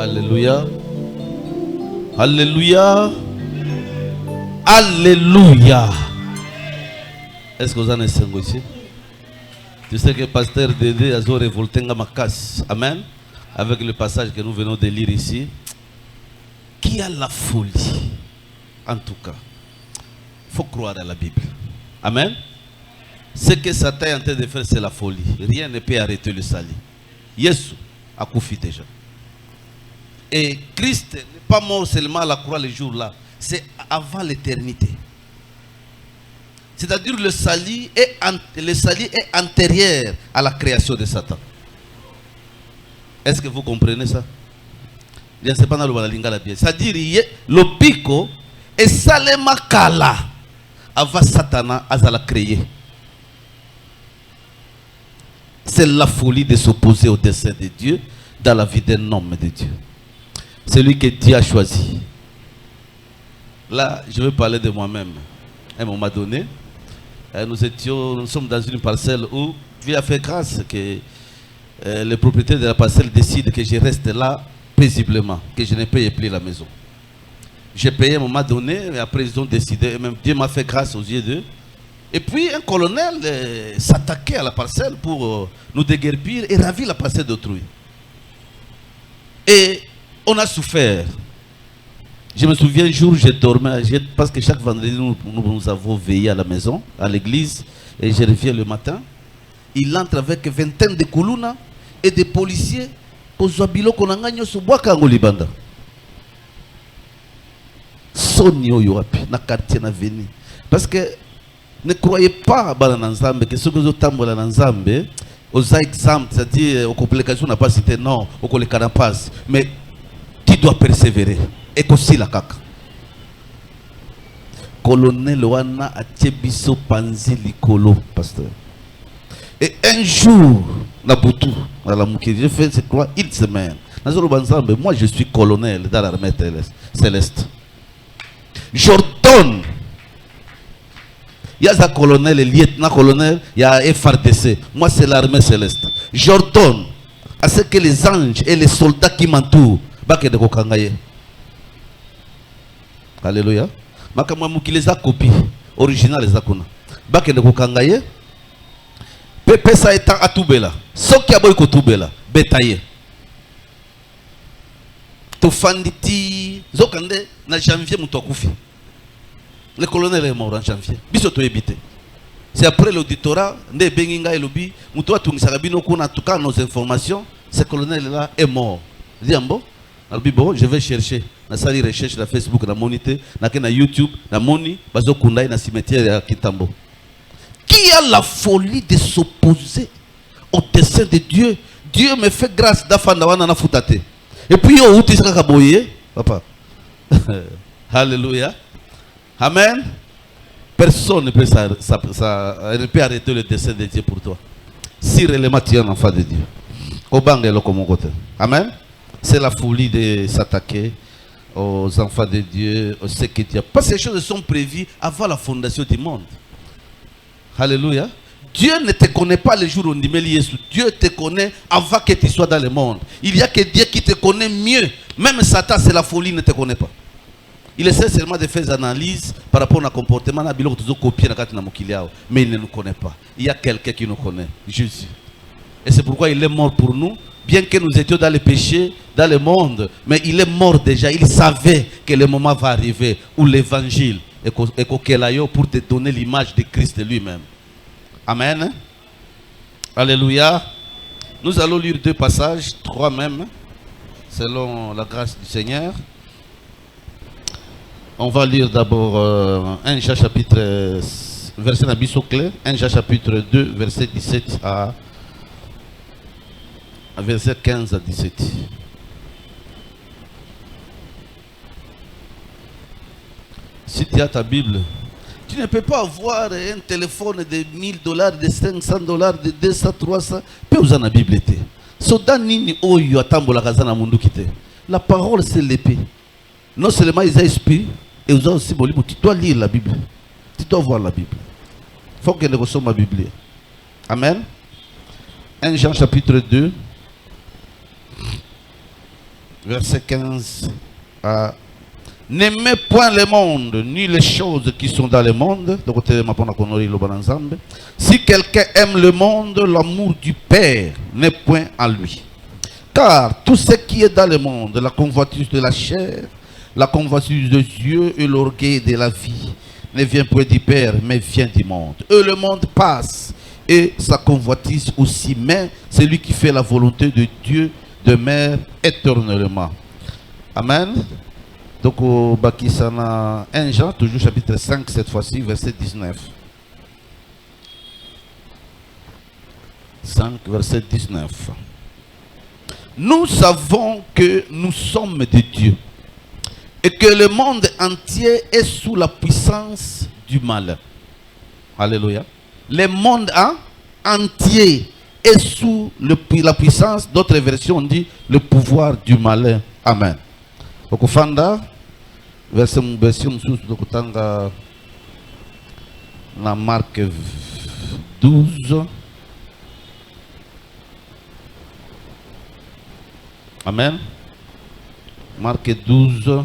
Alléluia. Alléluia. Alléluia. Est-ce que vous en êtes ici? Tu sais que pasteur Dédé a révolté ma casse. Amen. Avec le passage que nous venons de lire ici. Qui a la folie? En tout cas, il faut croire à la Bible. Amen. Ce que Satan est en train de faire, c'est la folie. Rien ne peut arrêter le salut. Jésus a couffé déjà. Et Christ n'est pas mort seulement à la croix le jour-là. C'est avant l'éternité. C'est-à-dire le salut est antérieur à la création de Satan. Est-ce que vous comprenez ça? C'est-à-dire le pico est salema kala avant Satan à la créer. C'est la folie de s'opposer au dessein de Dieu dans la vie d'un homme de Dieu. C'est lui que Dieu a choisi. Là, je vais parler de moi-même. À un moment donné, nous sommes dans une parcelle où Dieu a fait grâce que le propriétaire de la parcelle décide que je reste là paisiblement, que je ne paye plus la maison. J'ai payé à un moment donné, et après ils ont décidé, et même Dieu m'a fait grâce aux yeux d'eux. Et puis un colonel s'attaquait à la parcelle pour nous déguerpir et ravir la parcelle d'autrui. Et on a souffert. Je me souviens un jour, je dormais, parce que chaque vendredi nous avons veillé à la maison, à l'église, et je reviens le matin. Il entre avec vingtaine de Koulouna et des policiers au Zabilo Konanganyo Subwaka Ngolibanda. Sonio Yoapi, na quartier na veni. Parce que ne croyez pas à Nzambe, que ce que vous avez dans Nzambe, aux exemples, c'est-à-dire aux complications, n'a pas cité, non, aux collections n'a pas. Mais tu dois persévérer. Et aussi la caca. Colonel Wana a Tchebiso Panzi Likolo, pasteur. Et un jour, na Boutou, dans la Mouki, j'ai fait, c'est quoi, une semaine. Moi, je suis colonel dans l'armée céleste. J'ordonne. Il y a un colonel, le lieutenant-colonel, il y a un FRDC. Moi, c'est l'armée céleste. J'ordonne à ce que les anges et les soldats qui m'entourent, bakede kokangaye. Alléluia. Makamwa mukileza copie originale zakuna. Bakede kokangaye. Pepe sa eta atubela. Soki aboy ko tubela, betaye. Tofanditi zokande na janvier mutokufi. Le colonel est mort en janvier. Bisoto ebité. C'est après l'auditorat, nde benginga elobi, muto atungisaka bino kuna en tout cas nos informations, ce colonel là est mort. Diambo, albi bon, je vais chercher. Na sali recherche na Facebook, na monité, na YouTube, na moni, bazo kundai na cimetière à Kitambo. Qui a la folie de s'opposer au dessein de Dieu? Dieu me fait grâce d'afanawana na futate. Et puis yo uti saka boye, papa. Alléluia. Amen. Personne ne peut arrêter le dessein de Dieu pour toi. Si réellement tu es un enfant de Dieu. Amen. C'est la folie de s'attaquer aux enfants de Dieu, aux ce que Dieu. Parce que ces choses sont prévues avant la fondation du monde. Alléluia. Dieu ne te connaît pas le jour où on dit Jésus. Dieu te connaît avant que tu sois dans le monde. Il n'y a que Dieu qui te connaît mieux. Même Satan, c'est la folie, ne te connaît pas. Il essaie seulement de faire des analyses par rapport au comportement, mais il ne nous connaît pas. Il y a quelqu'un qui nous connaît, Jésus. Et c'est pourquoi il est mort pour nous, bien que nous étions dans le péché, dans le monde, mais il est mort déjà. Il savait que le moment va arriver où l'évangile est pour te donner l'image de Christ lui-même. Amen. Alléluia. Nous allons lire deux passages, trois même, selon la grâce du Seigneur. On va lire d'abord 1 Jean chapitre, verset Nabiso clé, 1 Jean chapitre 2, verset 17 à verset 15 à 17. Si tu as ta Bible, tu ne peux pas avoir un téléphone de $1000, de $500, de 200, 300. Peu vous en a Bible été. La parole c'est l'épée. Non seulement ils ont esprit, et vous avez aussi bon livre. Tu dois lire la Bible. Tu dois voir la Bible. Il faut que nous ressemble ma Bible. Amen. 1 Jean chapitre 2. verset 15 à... N'aimez point le monde, ni les choses qui sont dans le monde. Si quelqu'un aime le monde, l'amour du Père n'est point en lui. Car tout ce qui est dans le monde, la convoitise de la chair, la convoitise des yeux et l'orgueil de la vie, ne vient point du Père, mais vient du monde. Et le monde passe, et sa convoitise aussi, mais celui qui fait la volonté de Dieu demeure éternellement. Amen. Donc, au Bakisana 1 Jean, toujours chapitre 5, cette fois-ci, verset 19. 5, verset 19. Nous savons que nous sommes de Dieu et que le monde entier est sous la puissance du mal. Alléluia. Le monde entier est sous la puissance, d'autres versions dit le pouvoir du malin. Amen. Okufanda version sous dokutanga na Marc 12. Amen. Marc 12.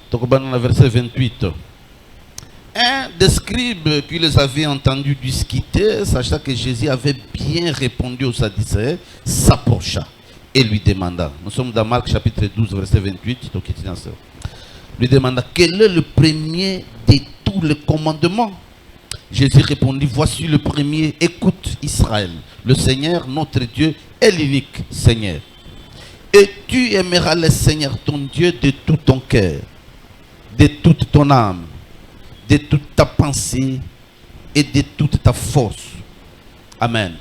Tokobana verset 28. Un des scribes qui les avait entendus discuter, sachant que Jésus avait bien répondu aux Sadducéens, s'approcha et lui demanda. Nous sommes dans Marc chapitre 12, verset 28. Lui demanda quel est le premier de tous les commandements. Jésus répondit, voici le premier, écoute Israël, le Seigneur notre Dieu est l'unique Seigneur. Et tu aimeras le Seigneur ton Dieu de tout ton cœur, de toute ton âme, de toute ta pensée et de toute ta force. Amen.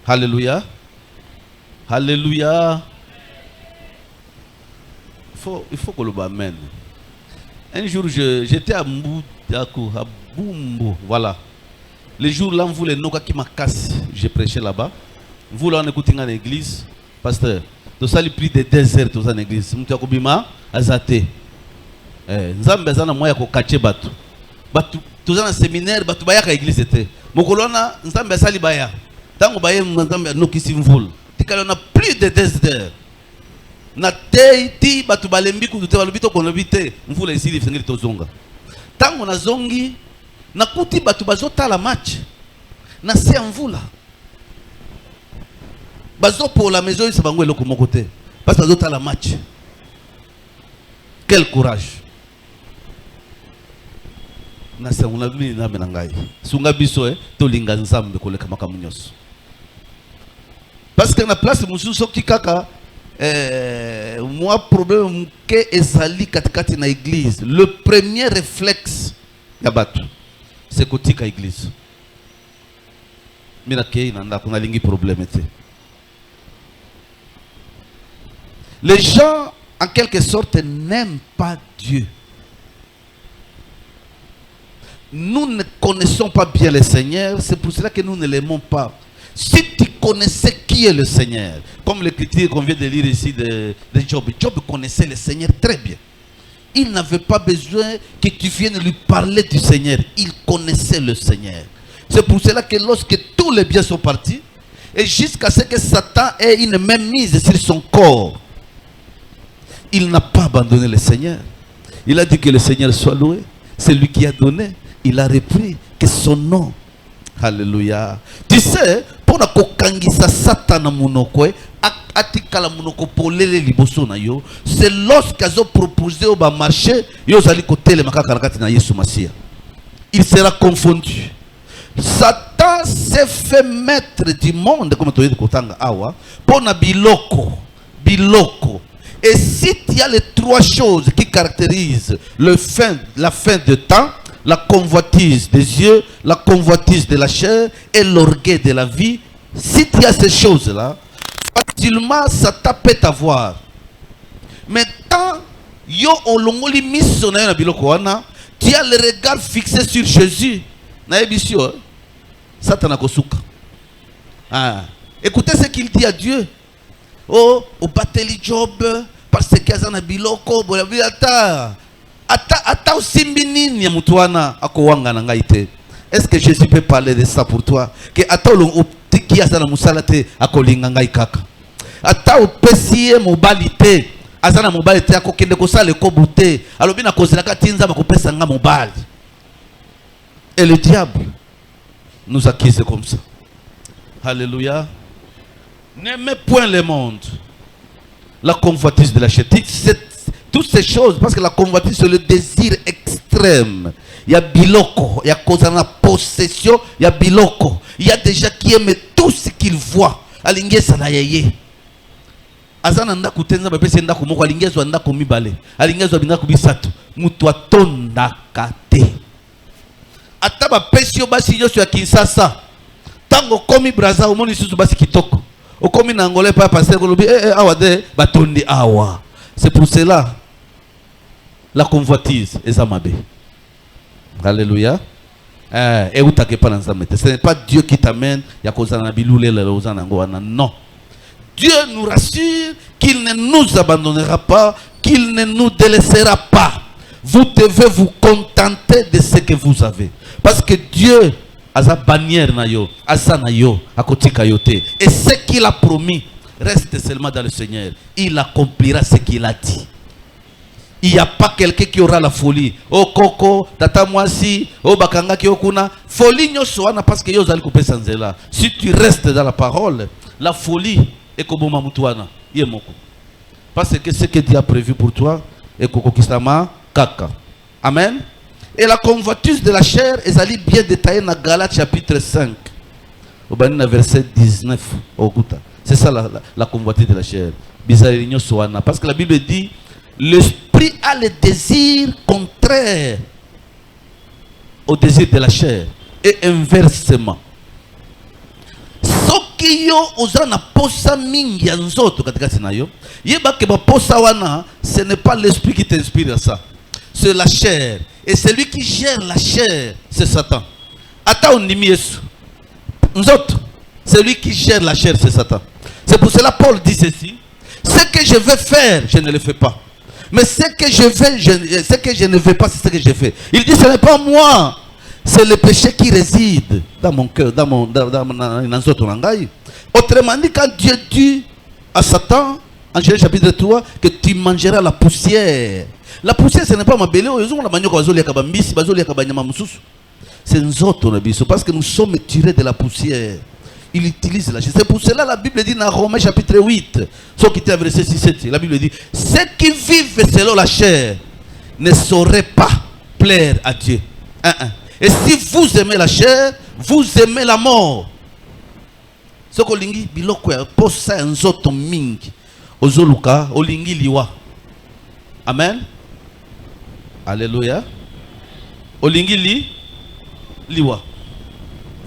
Alléluia. Alléluia. Il faut que le amen. Un jour, j'étais à Bumbo. Voilà. Le jour là, on voulait nous qui m'a cassé. J'ai prêché là-bas. On voulait en écouter dans l'église. Pasteur, tout ça, il pris des déserts dans l'église. Nous avons bima azate. Nzambe zana moya ko kache batu. Batu tout ça dans séminaire, batu baya ka église était. Mokolona nzambe sali baya. Tango baya nzambe no kisi mvul. Tikala na plus de déserts. Na teiti batu balembi ku te balobito konobite mvula isili fengeli tozonga. Tango na zongi na kuti batu bazota la match. Na se mvula. Bazo pour la maison ça bangwe loko moko te. Parce que bazota la match. Quel courage. Na se una bini na menangai. Sunga biso to linga nzambe koleka makamu nyos. Parce que na place mususu ki kaka moi problème que ezali katikati na église, le premier réflexe ya batu c'est kotika église. Mina ke inanda kuna lingi problème te. Les gens en quelque sorte n'aiment pas Dieu. Nous ne connaissons pas bien le Seigneur, c'est pour cela que nous ne l'aimons pas. Si tu connaissais qui est le Seigneur, comme l'écriture qu'on vient de lire ici de Job, Job connaissait le Seigneur très bien. Il n'avait pas besoin que tu viennes lui parler du Seigneur. Il connaissait le Seigneur. C'est pour cela que lorsque tous les biens sont partis, et jusqu'à ce que Satan ait une même mise sur son corps, il n'a pas abandonné le Seigneur. Il a dit que le Seigneur soit loué. C'est lui qui a donné. Il a repris que son nom. Alléluia. Tu sais, pour la kokangisa Satan munoko, atikala munoko polele liboso na yo, c'est lorsqu'ils ont proposé au marché, yo zali kote le makakarakati na Yesu Masia. Il sera confondu. Satan s'est fait maître du monde, comme tu dis kotanga awa, pour na biloko. Et si il y a les trois choses qui caractérisent la fin de temps, la convoitise des yeux, la convoitise de la chair et l'orgueil de la vie, si tu as ces choses-là, facilement ça peut t'avoir. Mais quand tu as le regard fixé sur Jésus, écoutez ce qu'il dit à Dieu. Oh, au bateli Job, parce que Kazana biloko, bolabita. Ata usimbi nini ya mtu wana akowanga na ngaite. Est-ce que Jésus peut parler de ça pour toi? Que atolo qui a sana musalate akolinga ngai kaka. Ata opesiye mobalite azana mobalite akokende kosala ekobute alobi na kozelaka tinza bakopesa nga mobali. Et le diable nous accuse comme ça. Alléluia. N'aimez point le monde. La convoitise de la chair. Toutes ces choses, parce que la convoitise c'est le désir extrême. Il y a biloko, il y a cause de la possession, il y a biloko. Il y a des gens qui aiment tout ce qu'ils voient. Alinge sanayaye. Azananda kutenza bapesi ndako moko alinge zo ndako mibale. Alinge zo bindako bisato. Mutu atonda kate. Ata bapesi yo basi yo ya Kinshasa. Tango komi braza omoni susu basi kitoko. Okomi na ngolé pa passer kolobi awade batondi awa. C'est pour cela la convoitise est amabe. Alléluia. Ce n'est pas Dieu qui t'amène. Non. Dieu nous rassure qu'il ne nous abandonnera pas, qu'il ne nous délaissera pas. Vous devez vous contenter de ce que vous avez. Parce que Dieu a sa bannière na yo, a sa na yo, a kotika yote. Et ce qu'il a promis reste seulement dans le Seigneur. Il accomplira ce qu'il a dit. Il n'y a pas quelqu'un qui aura la folie. Oh Koko, Tata Mwasi, oh Bakanga ki okuna. Folie nyosoana parce que yo zali couper sans là. Si tu restes dans la parole, la folie est comme Mamutouana. Yemoko. Parce que ce que Dieu a prévu pour toi est Koko Kisama Kaka. Amen. Et la convoitise de la chair est allée bien détaillée dans Galates chapitre 5. Au verset 19. C'est ça la convoitise de la chair. Parce que la Bible dit l'esprit a le désir contraire au désir de la chair et inversement. Soki yo ozana posa mingi ya nzoto katikati na yo, yeba ke ba posa wana, ce n'est pas l'esprit qui t'inspire à ça. C'est la chair. Et celui qui gère la chair, c'est Satan. Ata ondimi Yesu. Nzoto, celui qui gère la chair, c'est Satan. C'est pour cela Paul dit ceci. Ce que je veux faire, je ne le fais pas. Mais ce que je ne veux pas, c'est ce que je fais. Il dit, ce n'est pas moi. C'est le péché qui réside dans mon cœur, dans mon autrement dit, quand Dieu dit à Satan, en Genèse chapitre 3, que tu mangeras la poussière. La poussière, ce n'est pas ma belle. C'est nous autres, parce que nous sommes tirés de la poussière. Il utilise la chair. C'est pour cela la Bible dit dans Romains chapitre 8, ce qui était verset 6-7, la Bible dit, ceux qui vivent selon la chair ne sauraient pas plaire à Dieu. Et si vous aimez la chair, vous aimez la mort. Ce que lingi biloko ya posa nzoto mingi ozoluka olingi liwa. Amen. Alléluia. Olingi liwa.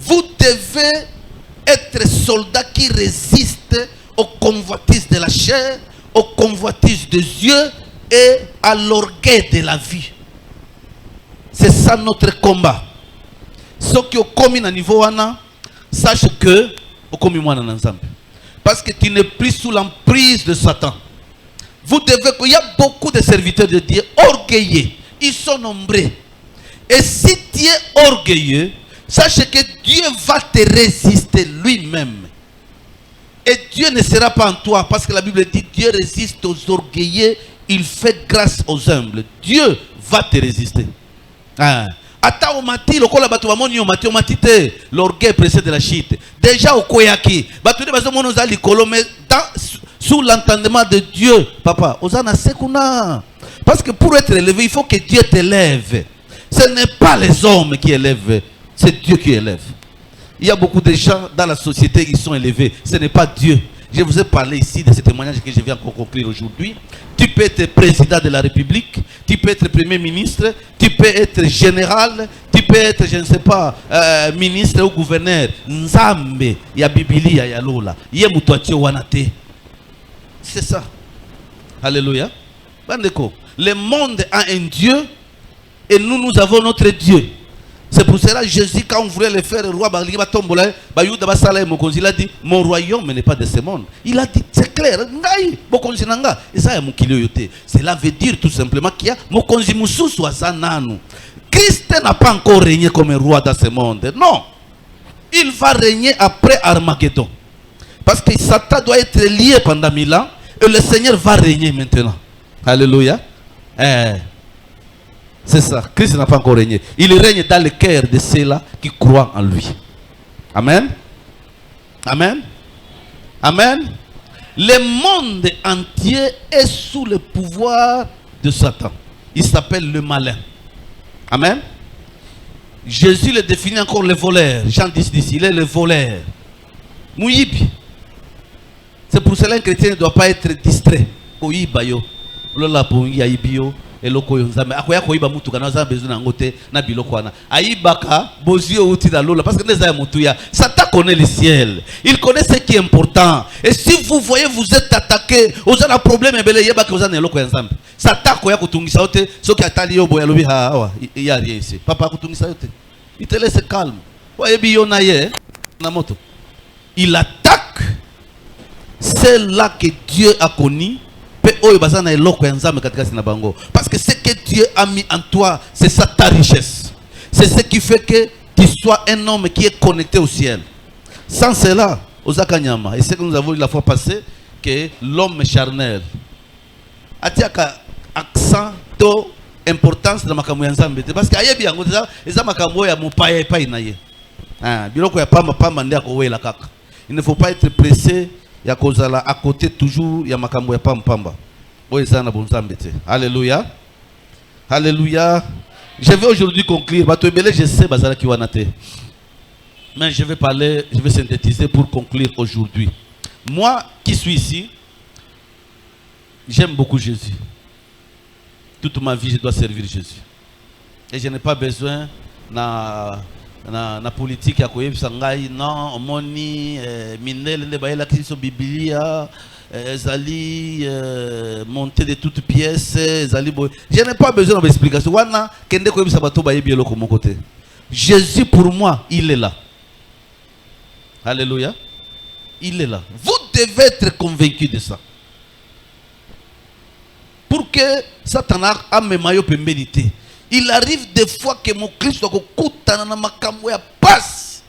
Vous devez être soldat qui résiste aux convoitises de la chair, aux convoitises des yeux et à l'orgueil de la vie. C'est ça notre combat. Ceux qui ont commis à niveau wana, sache que au commis moi ensemble. Parce que tu n'es plus sous l'emprise de Satan. Vous devez, il y a beaucoup de serviteurs de Dieu orgueilleux. Ils sont nombreux. Et si tu es orgueilleux, sache que Dieu va te résister lui-même. Et Dieu ne sera pas en toi. Parce que la Bible dit Dieu résiste aux orgueilleux. Il fait grâce aux humbles. Dieu va te résister. L'orgueil précède de la chute. Déjà au Koyaki. Sous l'entendement de Dieu. Papa, parce que pour être élevé, il faut que Dieu t'élève. Ce n'est pas les hommes qui élèvent. C'est Dieu qui élève. Il y a beaucoup de gens dans la société qui sont élevés. Ce n'est pas Dieu. Je vous ai parlé ici de ce témoignage que je viens encore conclure aujourd'hui. Tu peux être président de la République, tu peux être premier ministre, tu peux être général, tu peux être, je ne sais pas, ministre ou gouverneur. Nzambe, ya Bibili, ya Lola. C'est ça. Alléluia. Le monde a un Dieu et nous avons notre Dieu. C'est pour cela que Jésus, quand on voulait le faire roi, il a dit, mon royaume n'est pas de ce monde. Il a dit, c'est clair. Cela veut dire tout simplement qu'il y a Christ n'a pas encore régné comme roi dans ce monde. Non. Il va régner après Armageddon. Parce que Satan doit être lié pendant 1000 ans. Et le Seigneur va régner maintenant. Alléluia. C'est ça. Christ n'a pas encore régné. Il règne dans le cœur de ceux-là qui croient en lui. Amen. Amen. Amen. Le monde entier est sous le pouvoir de Satan. Il s'appelle le malin. Amen. Jésus le définit encore le voleur. Jean 10, il est le voleur. Mouyibi. C'est pour cela qu'un chrétien ne doit pas être distrait. Koyibayo. Lola pongi aibio. Eloko yonzame. Akoya koyiba mutu kana za besoin na ngote na biloko wana. Aibaka bozio uti da lola parce que les mutuya. Satan connaît le ciel. Il connaît ce qui est important. Et si vous voyez vous êtes attaqué, vous avez un problème et belé yeba que vous avez eloko yonzame. Satan koya kutungisa yote, so ki atali yo boya lobi ha awa, il y a rien ici. Papa kutungisa yote. Il te laisse calme. Wayebi yona ye na moto. Il attaque celle-là que Dieu a connu. Parce que ce que Dieu a mis en toi, c'est ça ta richesse. C'est ce qui fait que tu sois un homme qui est connecté au ciel. Sans cela, et c'est que nous avons vu la fois passée, que l'homme charnel a accent to importance de makambo ya nzambe parce que ayebi yango eza makambo ya mopaya epai na ye. Biloko ya pamba nde akowela kaka. Il ne faut pas être pressé ya kozala à côté toujours ya makambo ya pamba. Oezana bonzambe te. Alléluia. Alléluia. Je vais aujourd'hui conclure. Je sais bazala ki wana te. Mais je vais parler, je vais synthétiser pour conclure aujourd'hui. Moi qui suis ici, j'aime beaucoup Jésus. Toute ma vie, je dois servir Jésus. Et je n'ai pas besoin na politique ya koyebisa ngai non omoni minele nde bayela kiso biblia ezali monter de toutes pièces ezali boy. Je n'ai pas besoin d'explication. Wana kende koyebisa bato bayebi eloko mon côté. Jésus pour moi, il est là. Alléluia. Il est là. Vous devez être convaincu de ça. Pour que Satan a mes maillots pénalité. Il arrive des fois que mon Christ passe.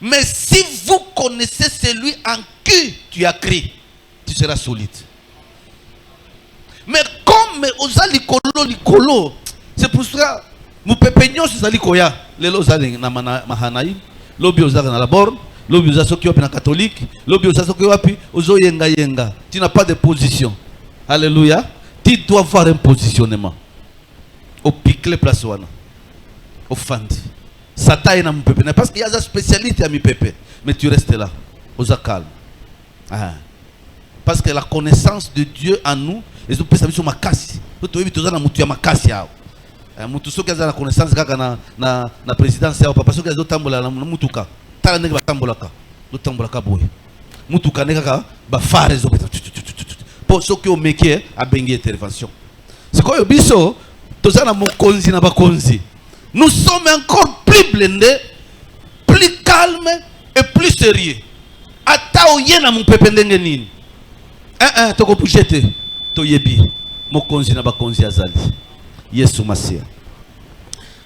Mais si vous connaissez celui en qui tu as crié, tu seras solide. Mais comme Likolo, c'est pour ça que pépignon c'est Likoya. Les lois na mahanaï, l'obi ozaka na la borne, l'obi ozaso ki wapi na catholique, l'obi ozaso ki wapi ozo yenga yenga. Tu n'as pas de position. Alléluia. Tu dois avoir un positionnement. Au picle place wana. Au fandi. Satan est dans mon pépé. Parce qu'il y a une spécialité à mi pépé. Mais tu restes là. Oza calme. Parce que la connaissance de Dieu en nous, et nous peut sur ma casse. Tu veux toujours na mutu ya makasi yao. Mutu soki aza na connaissance kaka na présidence yao papa soki azo tambola na mutuka. Tala ndenge ba tambolaka. Do tambolaka boye. Mutuka ndenge kaka ba fare zo. Pour ceux qui ont métier à bengi intervention. C'est quoi biso tozana mokonzi na bakonzi. Nous sommes encore plus blindés, plus calmes et plus sérieux. Ata oyena mon pepe ndenge nini. Toko pushete to yebi mokonzi na bakonzi azali. Yesu Masia.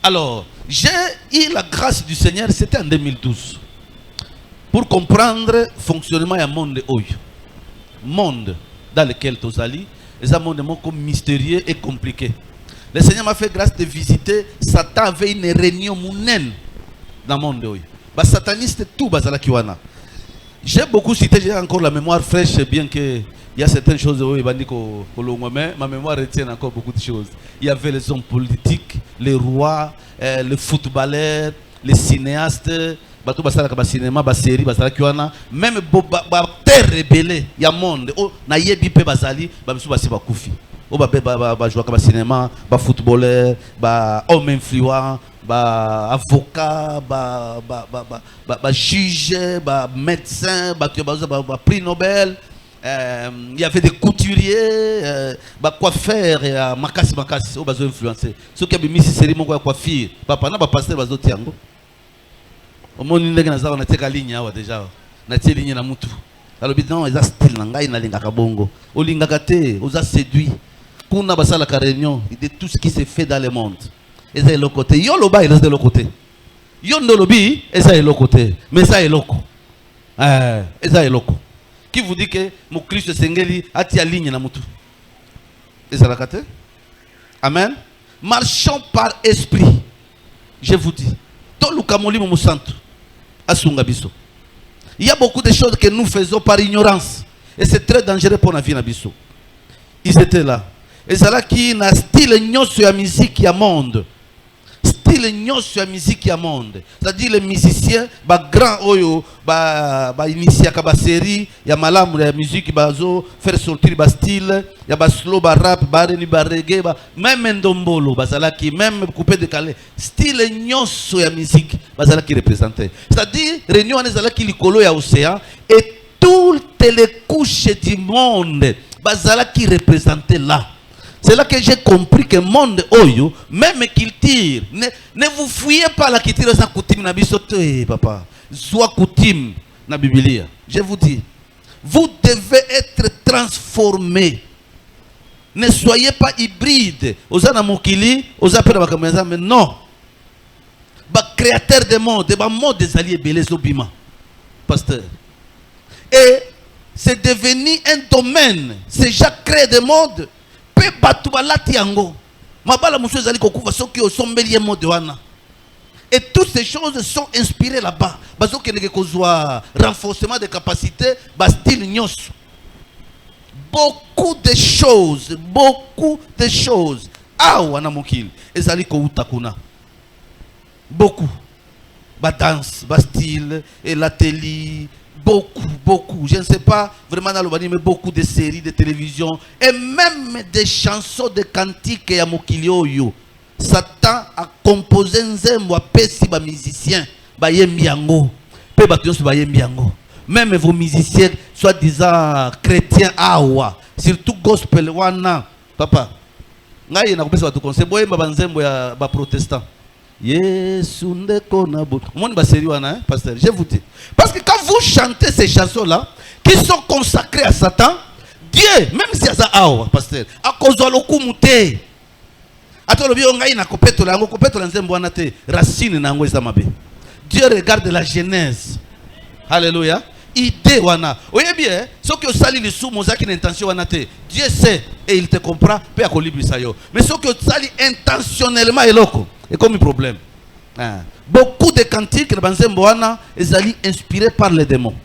Alors, j'ai eu la grâce du Seigneur, c'était en 2012. Pour comprendre le fonctionnement du monde oyo. Monde dans lequel tu es, c'est un monde mystérieux et compliqué. Le Seigneur m'a fait grâce de visiter. Satan avait une réunion mounenne dans le monde. Les satanistes, tout bazala kiwana. J'ai beaucoup cité, j'ai encore la mémoire fraîche, bien que il y a certaines choses mais ma mémoire retient encore beaucoup de choses. Il y avait les hommes politiques, les rois, les footballeurs, les cinéastes. Bato basala ka cinéma ba série basala kiwana même ba terre rebelle ya monde o na yebi pe basali ba misu basi ba kufi o ba jouer ka cinéma ba footballeur ba homme influent ba avocat ba juge ba médecin ba prix Nobel. Il y avait des couturiers ba coiffeurs makasi o bazo influencer ceux qui avaient mis ces séries mon coiffure papa na ba pasteur bazo tiango. Au monde ndenge naza na teka ligne awa déjà na tie ligne na mutu alobi non eza style na ngai na lingaka bongo olingaka te oza séduit kuna basala ka réunion de tout ce qui se fait dans le monde eza eloko te. Yo loba eza eloko te. Yo ndo lobi eza eloko te. Mais ça eloko. Eza eloko. Qui vous dit que mon Christ sengeli atia ligne na mutu? Eza la kate? Amen. Marchons par esprit. Je vous dis. Tolukamoli mo santo. Asunga biso. Il y a beaucoup de choses que nous faisons par ignorance. Et c'est très dangereux pour la vie nabiso. Ils étaient là. Et c'est là qui n'a style nyonso ya musique ya monde. Style nyonso ya musique ya monde. C'est-à-dire les musiciens, ba grand oyo, ba initié ba série, ya malamu ya musique bazo faire sortir ba style, ya ba slow, ba rap, ba reni, ba reggae, ba même ndombolo, bazala qui même coupé décalé. Style nyonso ya musique, bazala qui représentait. C'est-à-dire réunion bazala qui likolo ya océan et toutes les couches du monde, bazala qui représentait là. C'est là que j'ai compris que le monde oyo, même qu'il tire, ne vous fouillez pas la qui tire sa coutume na bisote, papa. Soit coutume na Biblia. Je vous dis, vous devez être transformés. Ne soyez pas hybrides. Osana mokili, osa pera bakameza, mais non. Ba créateur des mondes, ba monde des alliés belés obima. Pasteur. Et c'est devenu un domaine. C'est déjà créé des mondes. Et toutes ces choses sont inspirées là-bas. Renforcement des capacités, beaucoup de choses. Beaucoup. Danse, style, et la télé. Beaucoup, je ne sais pas vraiment dans le mais beaucoup de séries de télévision et même des chansons de cantiques ya mokilio yo. Satan a composé un zembo pesi ba musiciens ba yembiango pe ba tous ba yembiango. Même vos musiciens soi-disant chrétiens awa, surtout gospel wana papa. Ngai na kopesa ba to conseil boye ba nzembo ya ba protestant. Yesu ndeko na bo. Mon ba sérieux wana pasteur, je vous dis. Parce que quand vous chantez ces chansons-là, qui sont consacrées à Satan, Dieu, même si c'est ça, pasteur, à cause de l'okumute, Dieu regarde la genèse. Alléluia. Idée wana. Oye bien, ce que sali le sou mozaki intention wana te. Dieu sait et il te comprend, peut accomplir ça yo. Mais ce que sali intentionnellement eloko, et comme un problème. Beaucoup de cantiques sont inspirés par les démons.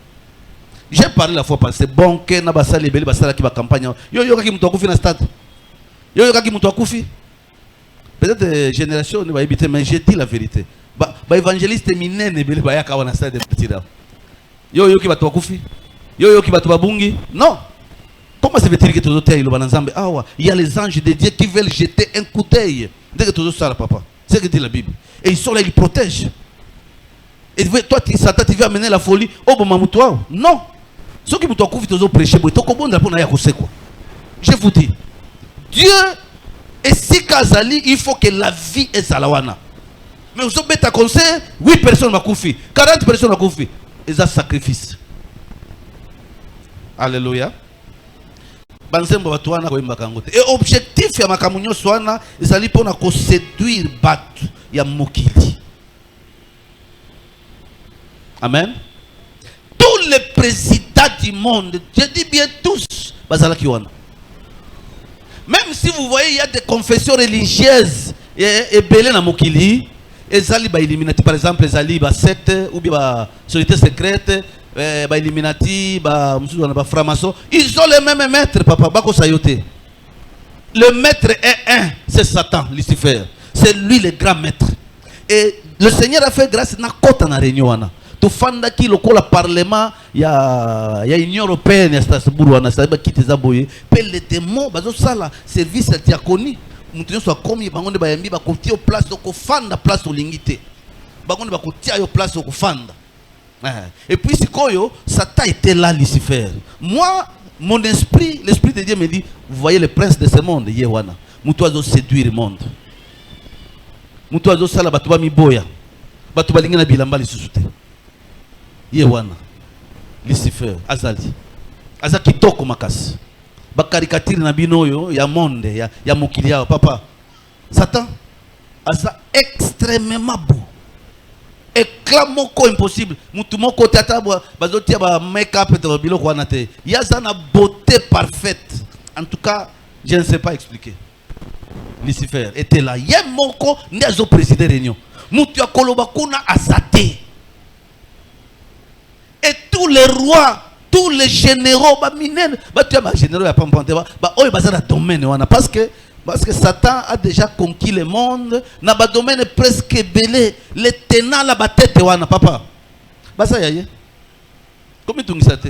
J'ai parlé la fois passée, bon, que na basali beli basala ki ba campagne. Yo ki muto akufi na stade. Yo ki muto akufi. Peut-être génération ne va éviter, mais j'ai dit la vérité. Ba évangéliste minene beli ba yaka wana stade de petira. Yo ki ba to akufi. Yo ki ba to babungi. Non. Comment se fait-il que tous les autres bananzambe awa, il y a les anges de Dieu qui veulent jeter un coup d'œil. Dès que tous ça papa. C'est ce que dit la Bible. Et ils sont là, ils protègent. Et toi, Satan, tu veux amener la folie au bon moment toi. Non. Ce qui vous t'occupent, tu dois prêcher. Je vous dis, Dieu, et si Kazali, il faut que la vie est salawana. Mais vous avez un conseil, 8 personnes vont koufi, 40 personnes vont koufi. Et ça, sacrifice. Alléluia. Et objectif ya makamunyo swana ezali pona ko séduire batu ya mokili. Amen. Tous les présidents du monde, je dis bien tous, bazala kiwana. Même si vous voyez il y a des confessions religieuses et belé na mokili, ezali ba illuminati par exemple, ezali ba secte ou bien ba société secrète. Illuminati, franc-maçon, ils ont les mêmes maîtres, papa. Le maître est un, c'est Satan, Lucifer. C'est lui le grand maître. Et le Seigneur a fait grâce na kota na réunion. Tu fanda ki le parlement, il y a l'Union européenne, il y a Strasbourg, il y a quitter Zaboye. Puis les démons, bazo sala service de diaconie. Nous sommes commis, bangonde bayambi, ba kotia au place, ko fanda place au lingité. Bangonde ba kotia au place au fanda. Et puis si Koyo, Satan était là, Lucifer. Moi, mon esprit, l'esprit de Dieu me dit, vous voyez le prince de ce monde, Yewana. Moutoizo séduire le monde. Moutoizo sala batuba miboya. Batuba lingana bilamba lisusuté. Yewana. Lucifer, Azali. Aza kitoko makasi. Ba caricature na binoyo ya monde, ya mokili yao papa. Satan aza extrêmement beau. Éclat moko impossible. Mutu moko tata bazoti ba make-up et biloko wana te. Yaza na beauté parfaite. En tout cas, je ne sais pas expliquer. Lucifer était là. Yé moko ndezo président réunion. Mutu akoloba kuna azate. Et tous les rois, tous les généraux, bah minen, bah tu as ma généraux ya pas m'pante bah oy baza na domaine wana parce que Satan a déjà conquis le monde, na ba domaine presque belé, les tenants la ba tête wana papa. Bah ça yaye. Comment tu ngisate?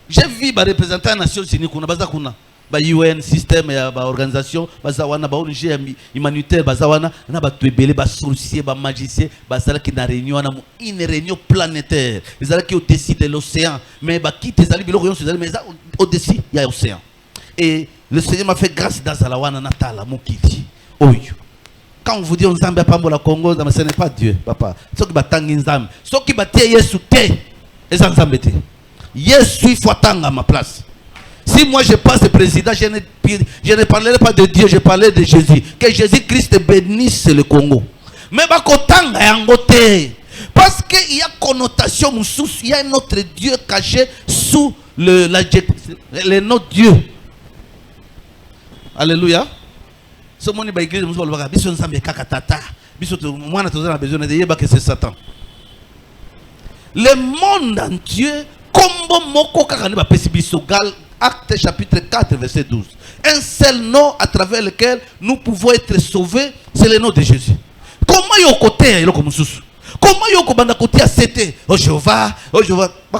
J'ai vu ba représentant Nations Unies kuna baza kuna. Ba UN système ya ba organisation baza wana ba ONG humanitaire baza wana na ba tuebele ba sorcier ba magicien bazala ki na réunion wana une réunion planétaire ezala ki au-dessus de l'océan mais ba quitte ezali biloko yon ezali mais au-dessus il y a l'océan et le Seigneur m'a fait grâce dans la wana natala mokiti oyo quand on vous dit on Nzambe pambola Congo ce n'est pas Dieu papa soki batangi Nzambe soki batie Yesu te eza Nzambe te Yesu il faut attendre à ma place. Si moi je passe président, je ne parlerai pas de Dieu, je parlerai de Jésus. Que Jésus-Christ bénisse le Congo. Mais parce qu'il y a connotation, il y a un autre Dieu caché sous le nom de Dieu. Alléluia. Ce monde est église, c'est Satan. Le monde entier, comme moko kakane ba pesibisogal. Acte chapitre 4, verset 12. Un seul nom à travers lequel nous pouvons être sauvés, c'est le nom de Jésus. Comment y a côté comment y a banda côté à c'était oh Jéhovah,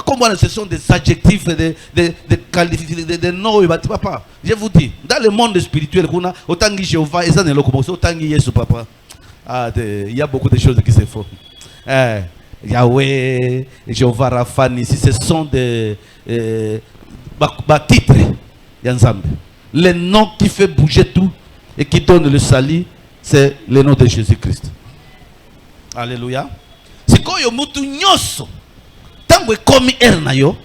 comment ce sont des adjectifs, des noms, papa. Je vous dis, dans le monde spirituel, autant que Jéhovah, et ça n'est autant que Jésus, papa. Ah, il y a beaucoup de choses qui se font. Yahweh, Jéhovah Rapha, si ce sont des titre Yanzambe. Le nom qui fait bouger tout et qui donne le salut, c'est le nom de Jésus-Christ. Alléluia. C'est quand yo mutu nyoso tango komi erna yo,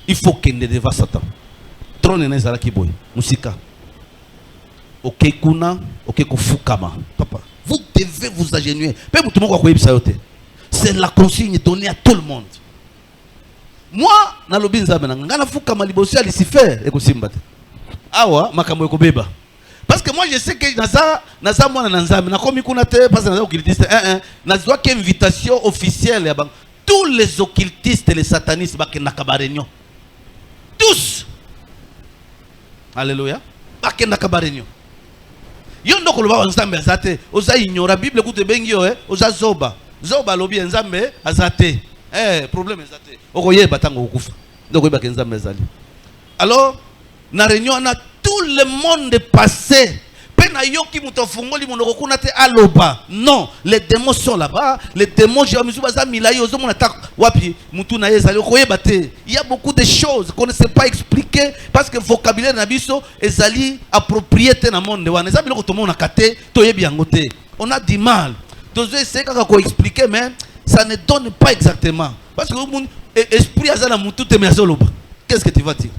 il faut qu'il ne deva Satan. Trône nezala kiboy, musika. OK kuna, OK kufukama. Papa, vous devez vous agenouiller. Pe mutu moko ko yebisa yote. C'est la consigne donnée à tout le monde. Moi, na lobi Nzambe na ngana fuka malibosi ya Lucifer ekosimbate. Awa makambo ekobeba. Parce que moi je sais que naza mwana na Nzambe na komi kuna te parce que naza occultiste nazwa que invitation officielle ya bang. Tous les occultistes les satanistes bakendaka ba réunion. Tous. Alléluia. Bakendaka ba réunion. Yo ndoko loba Nzambe azate, oza ignora Bible kute bengi yo oza zoba. Zoba lobi Nzambe azate. Problème est okoye batango okufa ndoko ba kenza mezali. Alors na réunion na tout le monde est passé pena yoki mutofungoli monoko kuna te aloba non les démons sont là-bas les démons jésus baza milayi ozo mona ta wapi mutu na ezali okoye bate. Il y a beaucoup de choses qu'on ne sait pas expliquer parce que vocabulaire na biso ezali approprié te na monde wana ezali biloko tomona kate toyebi yango te. On a du mal tozo essayer kaka ko expliquer mais ça ne donne pas exactement. Parce que l'esprit a mutu te azoloba. Qu'est-ce que tu vas dire?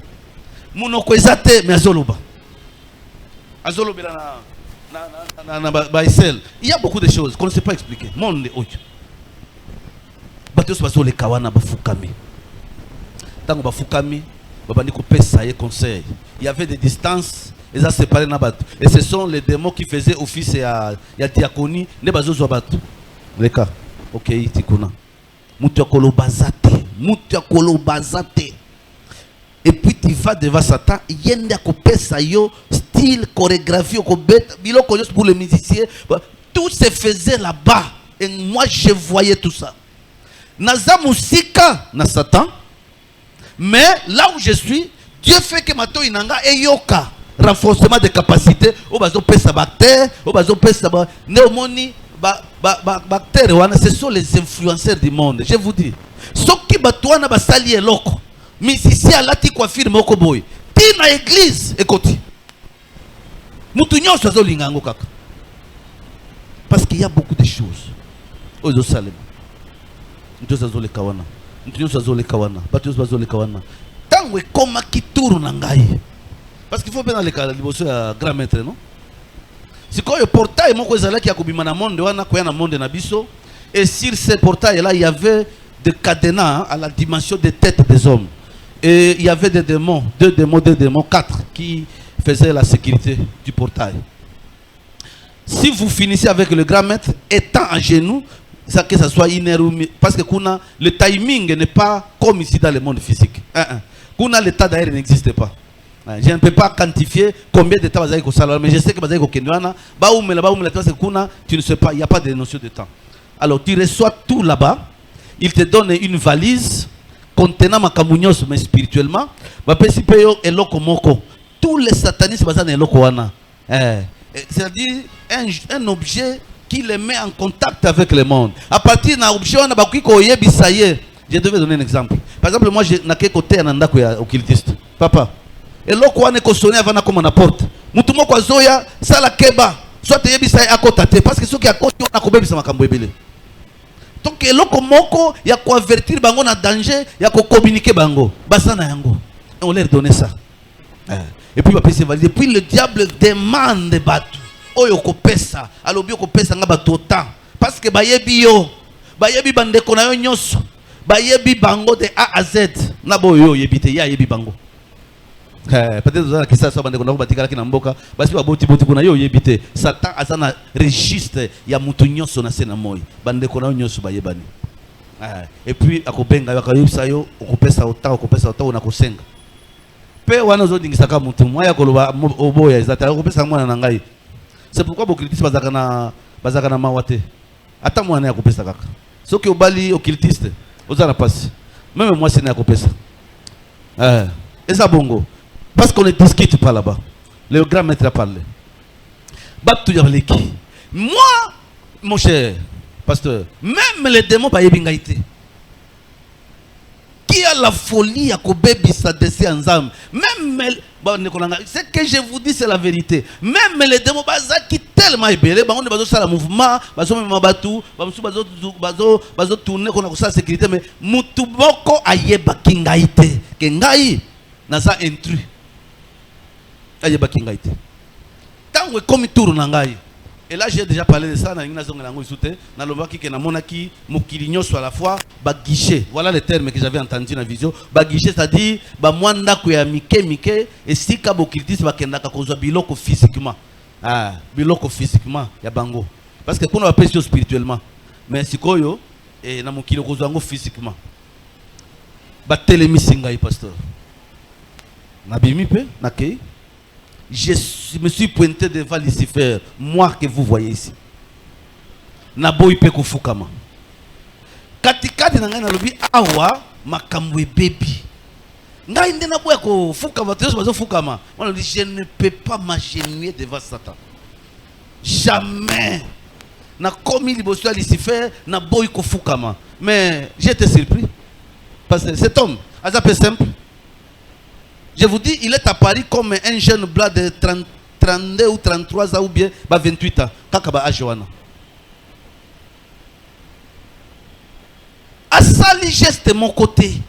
Monoko ezate mais azoloba. Azoloba na baisel. Il y a beaucoup de choses qu'on ne sait pas expliquer. Monde oyo. Bateau baso le kawana bafukami. Tango bafukami, babandi ko pesa ye conseil. Il y avait des distances, ils ont séparé na bateau. Et ce sont les démons qui faisaient office ya diaconie, ne bazo zo bateau. Les cas. OK, tikuna. Mutu akolo bazate. Et puis tu vas devant Satan, yende akopesa yo style chorégraphie okobeta biloko juste pour les musiciens. Tout se faisait là-bas et moi je voyais tout ça. Naza musika na Satan. Mais là où je suis, Dieu fait que mato inanga eyoka renforcement de capacité, o bazo pesa bactère, o bazo pesa neumoni. Ce sont les influenceurs du monde. Je vous dis. Ce qui batouana basali eloko. Musicien lati coiffure moko boy. Ti na église écoute. Mutu nyonso azolinga ngo kaka. Parce qu'il y a beaucoup de choses. Ozo salem. Mutu azole kawana. Mutu nyonso azole kawana. Batu azole kawana. Tango ekoma kituru na ngai. Parce qu'il faut bien aller liboso ya grand maître non? C'est quoi le portail moko ezala qui a kobima na monde wana koya na monde na biso, et sur ce portail là il y avait des cadenas à la dimension des têtes des hommes, et il y avait des démons, deux démons, quatre qui faisaient la sécurité du portail. Si vous finissez avec le grand maître étant à genoux, ça que ça soit une heure, parce que le timing n'est pas comme ici dans le monde physique. L'état d'ailleurs n'existe pas. Je ne peux pas quantifier combien de temps vous avez au mais je sais que vous avez au Kenya, tu ne sais pas, il n'y a pas de notion de temps. Alors tu reçois tout là-bas, il te donne une valise contenant ma camounios, mais spirituellement, tous les satanistes sont dans c'est-à-dire un objet qui les met en contact avec le monde. À partir d'un objet, je devais donner un exemple. Par exemple, moi, je n'ai côté un occultiste. Papa. Et là, quand on est sonné avant de comme la porte, mutumo kwa zoya, ça la keba, soit tu es à côté, parce que ceux qui à côté, on a combien de makambouébélé. Donc, et là, comment il y a quoi avertir bango na danger, il y a quoi communiquer bango. Basana yango. Et on leur donne ça. Et puis, puis le diable demande batu. Oyo kopesa, alobi kopesa nga batu autant. Parce que bayebi yo, bayebi bande kona yo nyoso, bayebi bango de A à Z. Nabo yo yebite ya yebi bango. Peut-être que ça kisa so bande kona batikala ki na mboka, basi ba boti kuna yo yebite. Satan azana registre ya mutu nyoso na sena moyi. Bande kona yo nyoso bayebani. Et puis akobenga yakayibisa yo, okopesa autant na kosenga. Pe wana zo dingisaka mutu moya koloba oboya ezata okopesa mwana na ngai. C'est pourquoi occultiste bazaka na mawate. Ata mwana ya kopesa kaka. Soki obali occultiste, ozana passe. Même moi c'est na kopesa. Et ça bongo. Parce qu'on ne discute pas là-bas. Le grand maître a parlé. Batu yabaleki. Moi, mon cher pasteur, même les démons ba yebingaité. Qui a la folie à kobebi sa dessin ensemble. Même ce que je vous dis c'est la vérité. Même les démons qui tellement ébélés, on ne va mouvement, bazo tourner qu'on a ça sécurité mais mutuboko ayeba kingaite. Kengai na ça intrus. Ayeba kingaite. Tant que comme tour nangai. Et là, j'ai déjà parlé de ça dans une zone dans le qui est monaki, mokiligno soit à la fois, baguichet. Voilà les termes que j'avais entendus dans la vision. Baguichet, c'est-à-dire, mwanda kuya mike, et si kabokritis bakendaka kozwa biloko physiquement. Biloko physiquement, ya bango. Parce que pour nous apprécier spirituellement. Mais si koyo, et na mokilo kozwango physiquement. Batelemi singai, pasteur. Nabimi pe, nakei. Je me suis pointé devant Lucifer, moi que vous voyez ici. Naboy peko fukama. Katikati na ngai na lobi awa makamwe baby. Ngai ndena boya ko fukama, tous bazo fukama. Moi je ne peux pas m'agenouiller devant Satan. Jamais. Na komi liboso ya Lucifer na boy ko fukama. Mais j'étais surpris parce que cet homme, c'est peu simple. Je vous dis, il est apparu comme un jeune blanc de 32 ou 33 ans ou bien 28 ans. Kakaba Ajoana. À ça, les gestes de mon côté.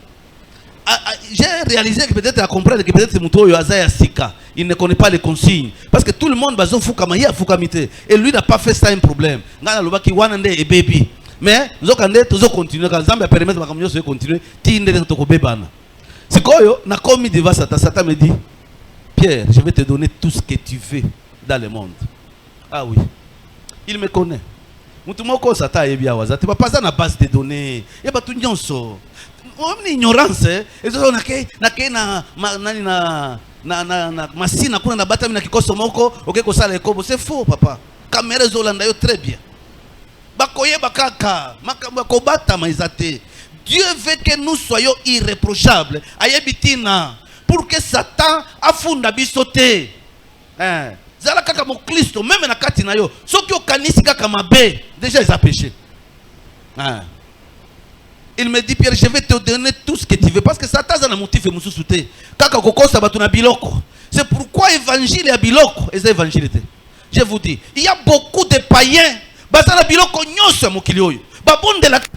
J'ai réalisé que peut-être à comprendre que peut-être c'est Moutoyo Azaya Sika. Il ne connaît pas les consignes. Parce que tout le monde va se foukamite. Et lui n'a pas fait ça un problème. Ngana Lobaki Wanande et baby. Mais nous allons continuer. Quand Zambia permet de continuer, Tinde de Bebana. C'est quoi, na commis devant Satan. Satan me dit, Pierre, je vais te donner tout ce que tu veux dans le monde. Ah oui. Il me connaît. Moutoumoko Satan est bien. Tu ne vas pas à la base de données. Il n'y a pas tout nyonso. On est ignorance. Et on a masina kuna na bata mina kikoso moko. Ok, ko sala ekobo. C'est faux, papa. Caméra zolanda yo très bien. Bakoye bakaka. Makobata maizate. Dieu veut que nous soyons irréprochables. Ayebitina. Pour que Satan afunda bisote. Zala kaka mo Christo. Même na katina yo. Soki okanisi kaka mabe. Déjà ils ont péché. Il me dit Pierre, je vais te donner tout ce que tu veux. Parce que Satan a un motif et moussouté. Kaka koko sabatuna biloko. C'est pourquoi évangile et biloko. Et c'est évangile. Je vous dis. Il y a beaucoup de païens. Basala biloko nyoso mokilio. Babonde la te.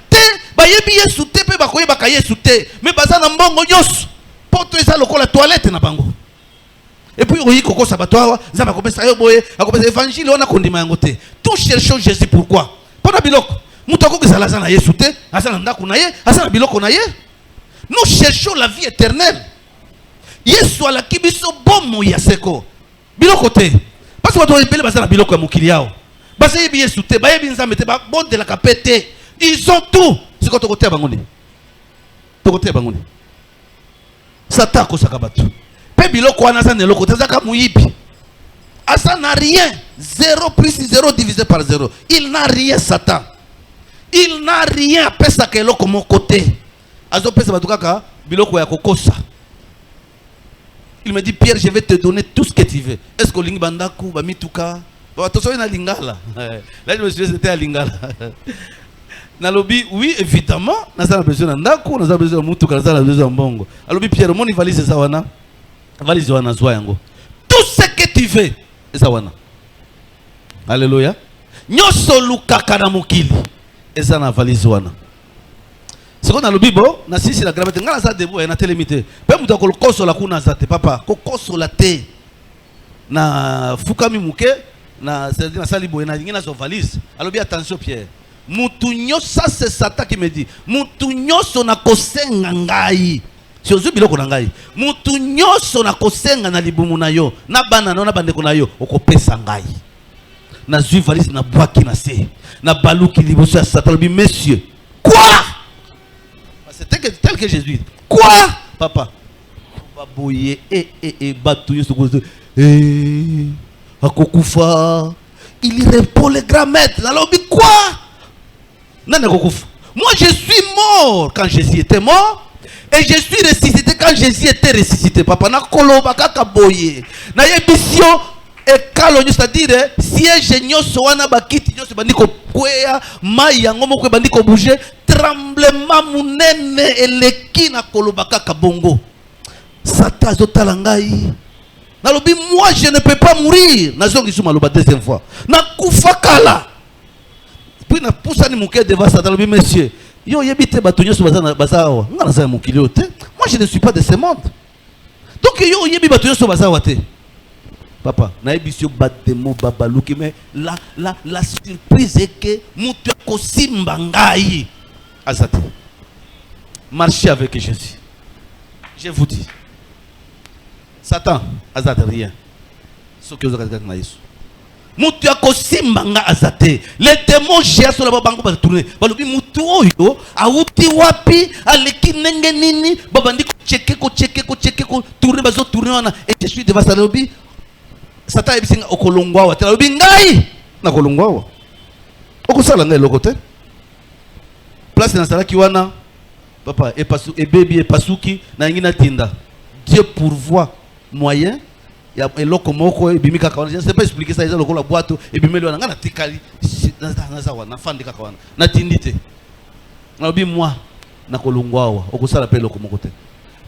Bayebi yesu te pe bakoye bakaye yesu te mais baza na mbongo nyos poto eza lokola toilette na bango Et puis oui, koko sabatoire, nzamba kopesa yo boye, akopesa évangile on a kondima yango te. Tout cherchons Jésus pourquoi? Pona biloko. Mutako kezala za na Yesu te, asa na ndako na ye, asa na biloko na ye. Nous cherchons la vie éternelle. Yesu ala kibiso bomo ya seko. Biloko te. Parce que tu as besoin biloko ya mokili yao. Basa yebi Yesu te, ba yebi nzambe te, ba bonde la kapete. Ils ont tout. C'est quoi ton côté bangoni? Ton côté bangoni. Satan ko sakabatu. Pe biloko wana za neloko te zaka muyibi. Asa n'a rien. 0 plus 0 divisé par 0. Il n'a rien Satan. Il n'a rien. Pesa ke eloko mon côté. Azo pesa batu kaka biloko ya kokosa. Il me dit Pierre, je vais te donner tout ce que tu veux. Est-ce que lingi bandaku ba mituka? Ba to so na lingala. Là je me suis dit c'était à lingala. Nalobi oui évidemment, na ça besoin ndako, na ça besoin mutuka, na ça besoin mbongo. Alobi Pierre, mon valise ça wana. Valise wana zwa yango. Tout ce que tu veux, ça wana. Alléluia. Nyoso lukaka na mokili. Eza na valise wana. C'est qu'on a le bibo, na sisi la gravité, ngala za debout et na télémité. Pe muta ko koso la kuna za te papa, ko koso la te. Na fukami muke, na c'est na salibo na ngina zo valise. Alors bien attention Pierre. Mutunyo ça c'est Satan qui me dit. Mutunyo so na kosenga ngai. Si ozu biloko na ngai. Mutunyo so na kosenga na libumu na yo, na bana na bandeko na yo, okopesa ngai. Na zui valise na boaki na se. Na baluki liboso ya Satan bi messieurs. Quoi? C'était tel que Jésus. Quoi? Papa. Baboye batouye ce que akokufa. Il répond les grands maîtres. Alors quoi? Nana kokufa. Moi je suis mort quand Jésus était mort. Et je suis ressuscité quand Jésus était ressuscité. Papa na koloba kaka boye. Na yebisio et kalonyo, c'est-à-dire siège nyoso wana bakiti nyoso bandiko kwea mai yango moko bandiko bouger tremblement munene eleki na koloba kaka bongo. Satan zotala ngai. Nalobi moi je ne peux pas mourir. Nazongi suma loba deuxième fois. Na kufa kala. Puis na poussa ni muke devant Satan lobi monsieur. Yo yebite bato nyoso bazawa. Ngana za mukilio te. Moi je ne suis pas de ce monde. Donc yo yebi bato nyoso bazawa te. Papa, naibisio batemo babaluki mais la surprise est que mutu kosimba ngai. Azate. Marchez avec Jésus. Je vous dis. Satan, azate rien. Ce que vous avez dit na Yesu. Mutu kosimba nga azate. Les démons j'ai sur la bango ba tourner. Balubi mutu oyo auti wapi aleki nenge nini babandi ko checker ko tourner bazo tourner wana et je suis devant ça lobi. Satan ebisinga okolongwa wa tela lobi ngai na kolongwa wa. Okosala ngai lokote. Place na sala kiwana papa et pasu et baby et pasuki na ngina tinda. Dieu pourvoit moyen ya eloko moko ebimika kawana. Je ne sais pas expliquer ça ils ont la boîte et bimeli wana ngana tikali na wana fandi kaka wana. Na tindite. Na lobi moi na kolongwa wa. Okosala pe eloko moko te.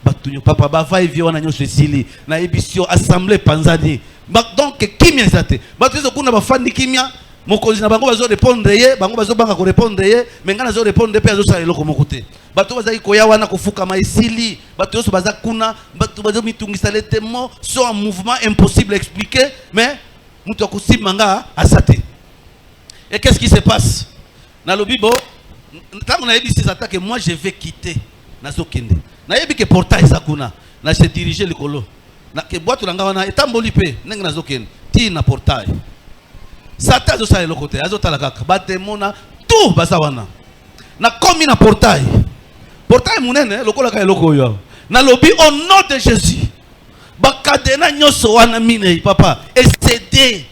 Batunyo papa ba va et vient wana nyonso esili na ebisio assemblée panzani. Donc kimia zate. Batuzo kuna ba fandi kimia mokonzi na bango bazo répondre ye, bango bazo banga ko répondre ye, mengana zo répondre pe azo sala eloko moko te. Bato bazaki koya wana kofuka maisili, bato yoso baza kuna, bato bazo mitungisa les témoins sont en mouvement impossible à expliquer, mais mutu akosimanga asate. Et qu'est-ce qui se passe? Na lobibo, tango na yebi si Satan que moi je vais quitter nazo kende. Na yebi que portail zakuna, na se diriger le colo. Na ke boîte langa wana etamboli pe ndenge nazokende ti na portail. Satan azo sala eloko te, azo tala kaka batemona tout basa wana. Na komi na portail. Portail munene lokola ka eloko yo. Na lobi au nom de Jésus. Bakadena nyoso wana mine papa et cédé.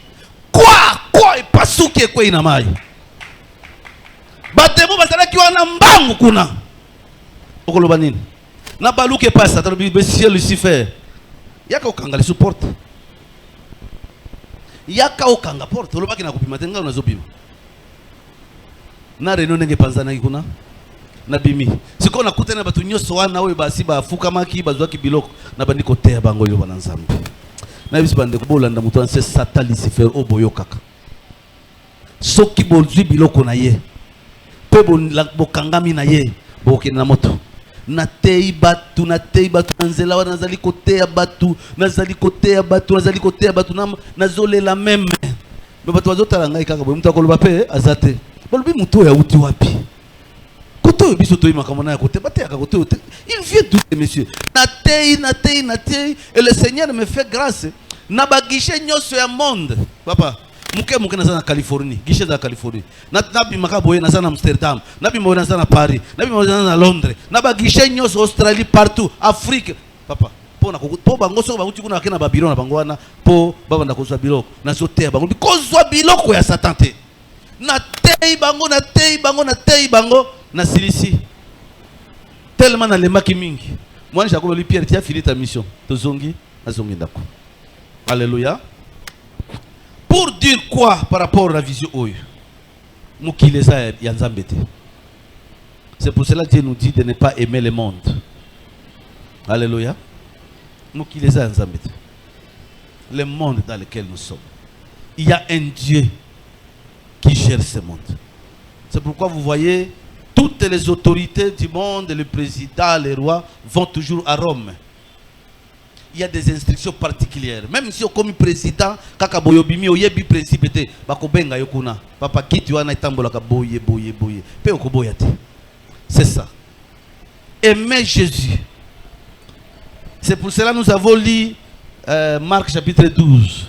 Quoi epasuki ekwe ina mai. Batemo basala ki wana mbangu kuna. Okoloba nini? Na baluke passa ta lobi Monsieur Lucifer. Yaka okanga le support. Yaka okanga porte. Olobaki na kupima tenga unazobima. Na reno nenge panzana kuna. Na bimi. Siko na kutana batu nyoso wana we basi ba fuka maki bazwaki biloko na bandiko te bango yo bana nzambe. Na biso bande ko bolanda mutu anse Satan Lucifer oboyo kaka. Soki bolzi biloko na ye. Pe bokangami na ye. Boke na moto. natei batu nanzela wana nazali kote ya batu nazali kote ya batu nazolela meme me batu bazotala ngai kaka boye mutu akoloba pe azate balobi mutu ya uti wapi kote oyo biso toyi makambo na ya kote bateyaka kote oyo te il vient d'où monsieur natei et le Seigneur me fait grâce na baguichet nyonso ya monde papa muke naza na Californie guichet za Californie nabimaka boye naza na Amsterdam nabima boye naza na Paris nabima boye naza na Londres na baguichet nyonso Australie partout Afrique papa po bango soko bango tikuna akena babilo na bango wana po babanda kozwa biloko nazoteya bango kozwa biloko ya Satan te natei bango na silisi tellement na lemaki mingi moi Jacob lui Pierre tu as fini ta mission tozongi azongi ndako. Alléluia. Pour dire quoi par rapport à la vision oyo mukileza ya nzambe te. C'est pour cela que Dieu nous dit de ne pas aimer le monde. Alléluia. Mukileza ya nzambe te. Le monde dans lequel nous sommes, il y a un Dieu qui gère ce monde. C'est pourquoi vous voyez toutes les autorités du monde, le président, les rois vont toujours à Rome. Il y a des instructions particulières. Même si on comme président, kaka boyobimi oyebi principe te, bakobenga yokuna. Papa kiti wana itambola ka boye. Pe okoboya te. C'est ça. Aimer Jésus. C'est pour cela que nous avons lu Marc chapitre 12.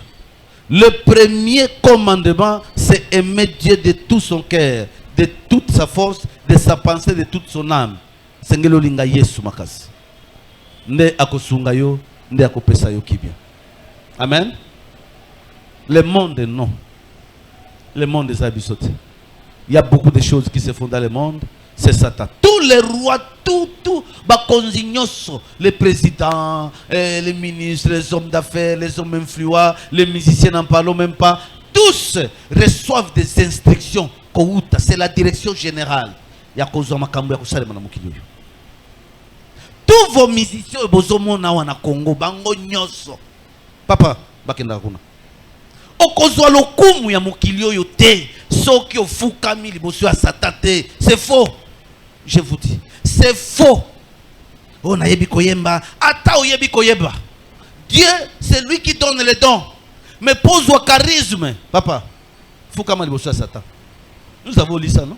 Le premier commandement, c'est aimer Dieu de tout son cœur, de toute sa force, de sa pensée, de toute son âme. Sengelo linga Yesu makasi. Nde akosunga yo, nde akopesa yo kibia. Amen. Le monde non. Le monde est abisoté. Il y a beaucoup de choses qui se font dans le monde. C'est Satan. Tous les rois, tout, les présidents, les ministres, les hommes d'affaires, les hommes influents, les musiciens n'en parlons même pas. Tous reçoivent des instructions. C'est la direction générale. Tous vos musiciens, na Congo, bango nyoso. Papa, bakenda kuna. Okozwa lokumu ya mokili oyo te, soki ofukami liboso ya Satan te. C'est faux. Je vous dis, c'est faux. On a yebi koyemba, ata oyebi koyeba. Dieu, c'est lui qui donne les dons. Mais pose au charisme, papa. Fukama liboso ya Satan. Nous avons lu ça, non?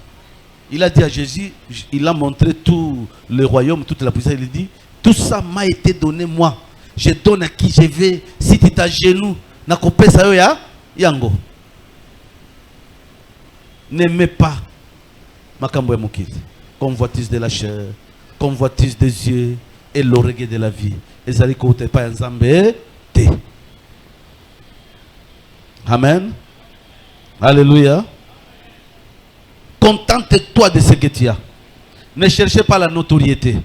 Il a dit à Jésus, il a montré tout le royaume, toute la puissance. Il dit, tout ça m'a été donné moi. Je donne à qui je vais. Si tu es à genoux, nakope sa yo ya yango. N'aimez pas makambo ya mokili. Convoitise de la chair, convoitise des yeux et l'oreille de la vie. Ezali kote pa nzambe te. Amen. Alléluia. Contente-toi de ce que tu as. Ne cherchez pas la notoriété.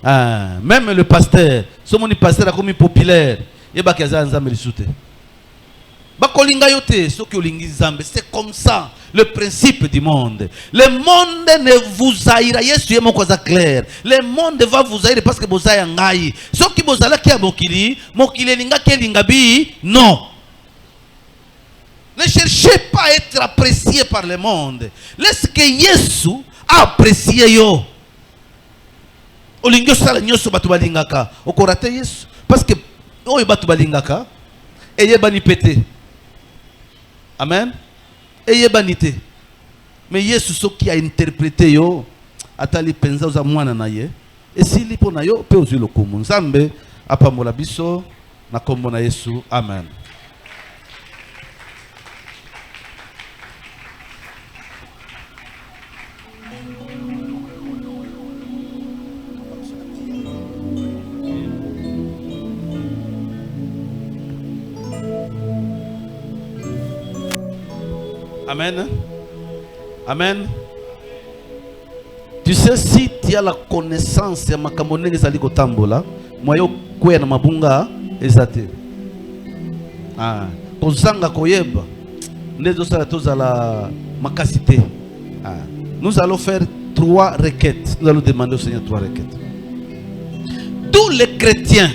Même le pasteur, ce mon pasteur a comme populaire. Et bah kaza nzambe lisute. Ba kolinga yote, so ki olingi nzambe, c'est comme ça le principe du monde. Le monde ne vous haïra. Yesu yemo kwa za clair. Le monde va vous haïr parce que vous avez ngai. So ki bozala ki a mokili linga ke lingabi, non. Ne cherchez pas à être apprécié par le monde. Laisse que Yesu apprécie yo. Olingo sala nyoso batu balingaka. Okorate Yesu parce que oyo batu balingaka eye bani pété. Amen. Eye bani te. Mais Yesu so qui a interprété yo atali penza za mwana na ye. Et si lipo na yo pe ozwi lokumu. Nzambe apambola biso na kombo na Yesu. Amen. Amen. Amen. Tu sais, si tu as la connaissance de ma kamone que zali kotambola, moyo kwe na mabunga ezate. Kozanga koyeba. Nezo sala tozala makasité. Nous allons faire 3 requêtes. Nous allons demander au Seigneur 3 requêtes. Tous les chrétiens,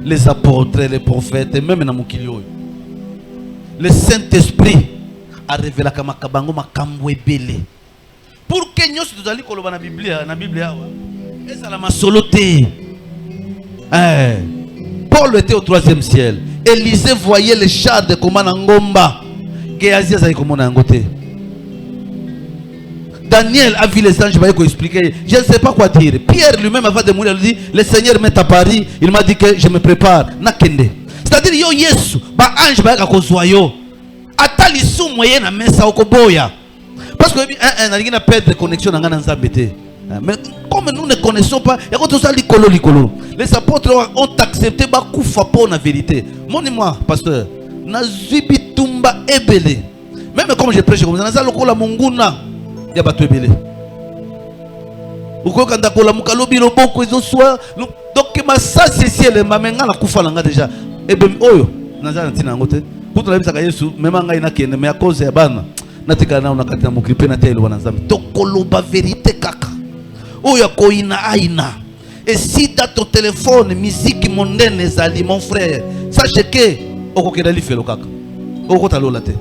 les apôtres, les prophètes, et même na mukilio, le Saint-Esprit a révélé que makabango makambo ebele. Pour que nous nous allions koloba na Bible awa. Paul était au 3e ciel. Élisée voyait les chars de Komana Ngomba. Daniel a vu les anges, il va expliquer. Je ne sais pas quoi dire. Pierre lui-même, avant de mourir, il dit: le Seigneur m'est à Paris. Il m'a dit que je me prépare. C'est-à-dire, yo Yesu, ba ange ba kakozwayo. Atali sou moyen na mesa okoboya. Parce que on a perdre connexion dans la Nzambete. Mais comme nous ne connaissons pas, les apôtres ont accepté bakoufa pour la vérité. Mon et moi, pasteur, nazubi tumba ebele. Même comme je prêche comme ça, naza lokola munguna ya batu ebele. Ukokanda kola mukalobi loboko ezoswa. Donc ma ça c'est ciel mamenga na kufa langa déjà. Ebe oyo naza ntina ngote. Kuto la bisaka Yesu même ngai na kende mais à cause ya bana. Natika na unakata mukripe na telo wana nzambe. Tokoloba vérité kaka. Oya koina aina. Et si dans ton téléphone musique mondaine ezali mon frère, sache que okokeda li felo kaka. Okotalola te.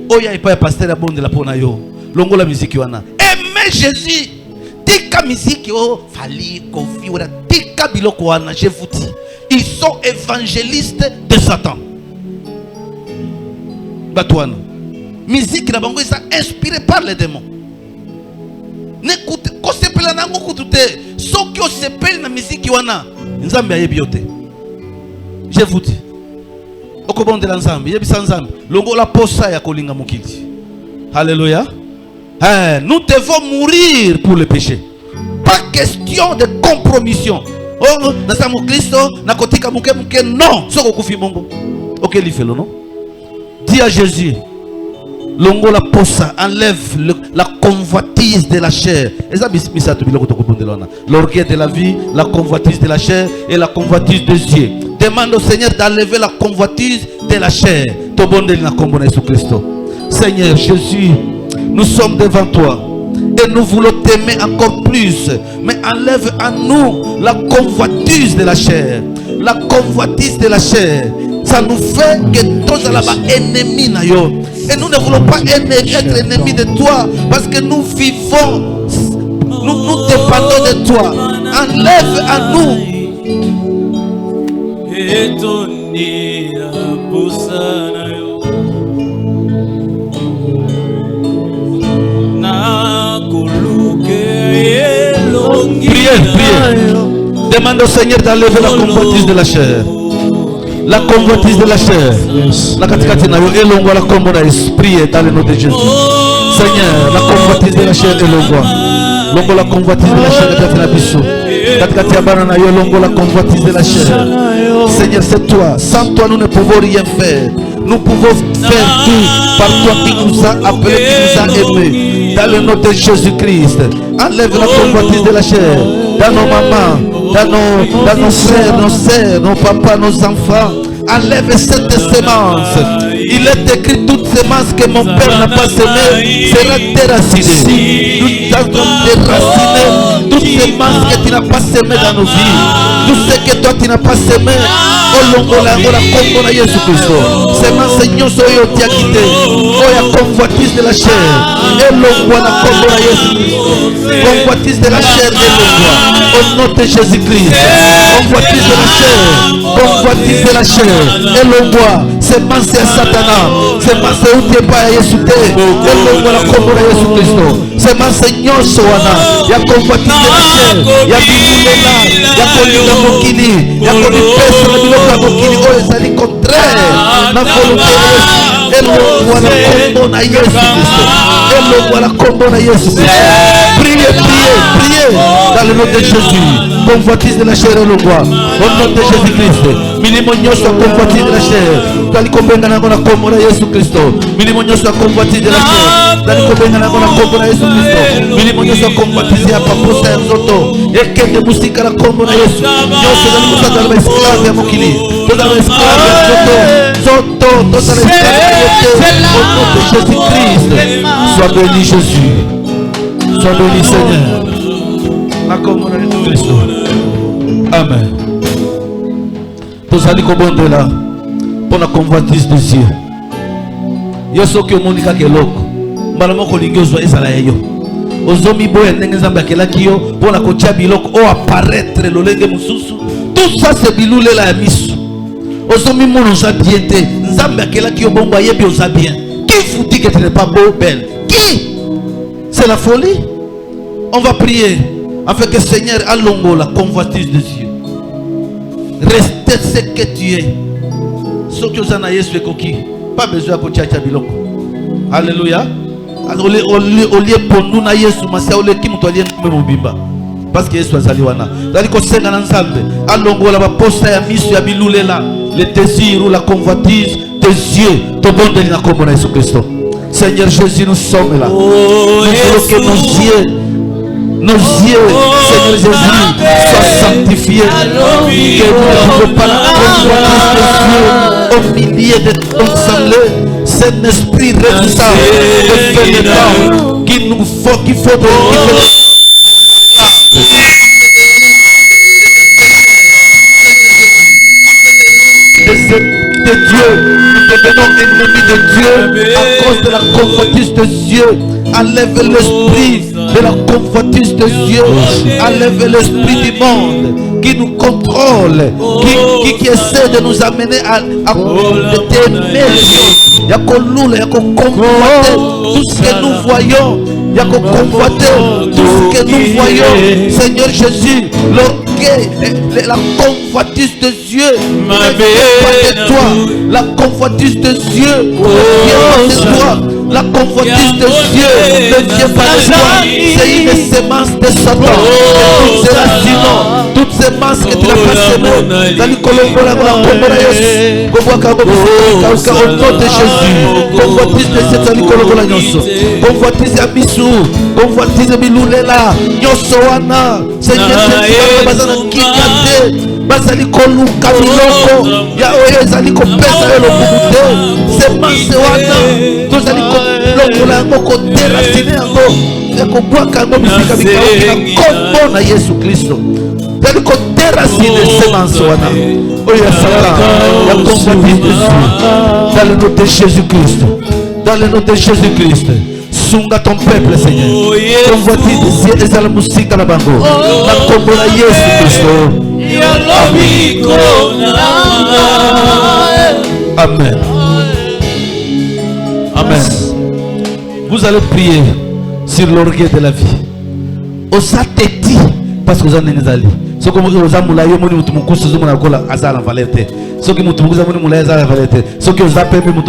Oya ipa pasteur abonde la pona yo. Longola musique wana. Aimez Jésus. Tika musique o fali kofi ora tika biloko wana, je vous dis. Ils sont évangélistes de Satan. Batouane. Musique na bango est inspirée par les démons. N'écoute, ko sepela nango kutute. Soki o sepela na musique wana, nzambe ayebi yote. Je vous dis. Okobonde la nzambe, yebi sa nzambe. Longo la posa ya kolinga mokili. Alléluia. Nous devons mourir pour le péché. Pas question de compromission. Oh, na samu Christo, na kotika muke muke, non. Soko kufi bongo. Ok, li fait le non. Dis à Jésus. Longo la posa enlève la convoitise de la chair. L'orgueil de la vie, la convoitise de la chair et la convoitise des yeux. Demande au Seigneur d'enlever la convoitise de la chair. Seigneur Jésus, nous sommes devant toi et nous voulons t'aimer encore plus. Mais enlève à nous la convoitise de la chair. La convoitise de la chair. Ça nous fait que tous là-bas ennemis na yo. Et nous ne voulons pas être ennemis de toi parce que nous vivons, nous dépendons de toi. Enlève à nous. Priez. Demande au Seigneur d'enlever la convoitise de la chair. La convoitise de la chair. La katikati na yo elongwa la kombo na esprit dans le nom de Jésus. Seigneur, la convoitise de la chair elongwa. Longo la convoitise de la chair katikati na biso. Katikati ya bana na yo longo la convoitise de la chair. Seigneur, c'est toi. Sans toi nous ne pouvons rien faire. Nous pouvons faire tout par toi qui nous a appelés, qui nous a aimés. Dans le nom de Jésus-Christ. Enlève la convoitise de la chair. Dans nos mamans, dans nos frères, nos sœurs, nos papas, nos enfants. Enlève cette semence. Il est écrit: toute semence que mon père n'a pas semée sera déracinée. Nous allons déraciner toute semence que tu n'as pas semée dans nos vies. Tout ce que toi tu n'as pas semé. Olongola kombo na Yesu Kristo. Semence nyonso oyo tu as quitté. Oya convoitise de la chair. Elongwa na kombo na Yesu Kristo. Convoitise de la chair elongwa. Au nom de Jésus-Christ. Convoitise de la chair. Convoitise de la chair. Elongwa. Semence ya Satana. Semence utie pa ya Yesu te. Elongwa na kombo na Yesu Kristo. Semence nyonso wana. Ya convoitise de la chair. Ya bimulela. Ya kolinga mokili. Ya kolipesa na biloko ya mokili oyo ezali contraire na volonté ya Yesu. Elongwa na kombo na Yesu Kristo. Elongwa na kombo na Yesu Kristo. Priez dans le nom de Jésus. Convoitise de la chair elongwa. Au nom de Jésus-Christ. Milimo nyonso ya convoitise de la chair. Tali kobenga nango na kombo na Yesu Kristo. Milimo nyonso ya convoitise de la chair. Tali kobenga nango na kombo na Yesu Kristo. Milimo nyonso ya convoitise ya paposa ya nzoto. Ekende musika na kombo na Yesu. Nyonso ezali kosala ba esclave ya mokili. Tozala ba esclave ya nzoto. Tozala esclave ya au nom de Jésus-Christ. Sois béni Jésus. Sois béni Seigneur. Na kombo na Yesu Kristo. Amen. Tozali kobondela pour la convoitise des yeux. Yo soki omoni kaka eloko mbala moko olingi ozwa ezala yo. ozomi boya ndenge nzambe akelaki yo mpona kotia biloko o apparaître lolenge mosusu. Tout ça c'est bilulela ya miso. Ozomi mono oza bien te, nzambe akelaki yo bongo ayebi oza bien. Qui vous dit que tu n'es pas beau, belle? Qui? C'est la folie. On va prier afin que Seigneur alongo la convoitise de Dieu. Restez ce que tu es. Ce que vous en avez, c'est coquille. Pas besoin de kotia biloko. Alléluia. Au lieu pour nous na Yesu masia au lieu qui nous alien mobimba. Parce que Yesu azali wana. Zali ko senga na nzambe. Alongo la posta ya miso ya bilulela. Le désir ou la convoitise des yeux. Ton bon de la commune Jésus Christ. Seigneur Jésus, nous sommes là. Nous voulons que nos yeux, Seigneur Jésus, soient sanctifiés. Que nous ne pouvons pas la convoitise des yeux au milieu de l'assemblée. C'est un esprit réduisant de féminin qu'il nous faut, qu'il faut de Dieu, nous devenons ennemis de Dieu à cause de la convoitise de Dieu. Enlève l'esprit de la convoitise de Dieu. Enlève l'esprit du monde qui nous contrôle, qui essaie de nous amener à t'aimer. Il y a qu'on loue, il y a qu'on convoiter tout ce que nous voyons. Il y a qu'on convoiter tout ce que nous voyons. Seigneur Jésus, l'orgueil, la convoitise de Dieu ne vient pas de toi. La convoitise de Dieu ne vient pas de toi. La convoitise de Dieu ne vient pas de toi. C'est une sémence de Satan. Toutes ces racines, toutes ces masses que tu n'as pas sémées, dans le colombo, la au nom de Jésus, convoitise de cette année colombo la nyoso, convoitise à Bissou, convoitise à Biloulela, nyoso wana, Seigneur Jésus, bazana kikate, bazali koluka biloko, ya oyo ezali kopesa yo lokumu te, semence wana, tozali lokola yango koterasine yango, ya kobwaka yango bisika bikauki na kombo na Yesu Kristo. Zali koterasine semence wana, oyo ya Satan, ya convoitise de Dieu, dans le nom de Jésus-Christ, dans le nom de Jésus-Christ. Sunga ton peuple, Seigneur. Convoitise des yeux et la musique à la bango. La combo la Yesu Christo. Amen. Amen. Vous allez prier sur l'orgueil de la vie. Osa teti parce que vous en êtes ce que vous avez moulé, vous avez moulé, vous avez moulé, azala valete. Ce que vous avez moulé, azala valete. Ce que vous avez moulé,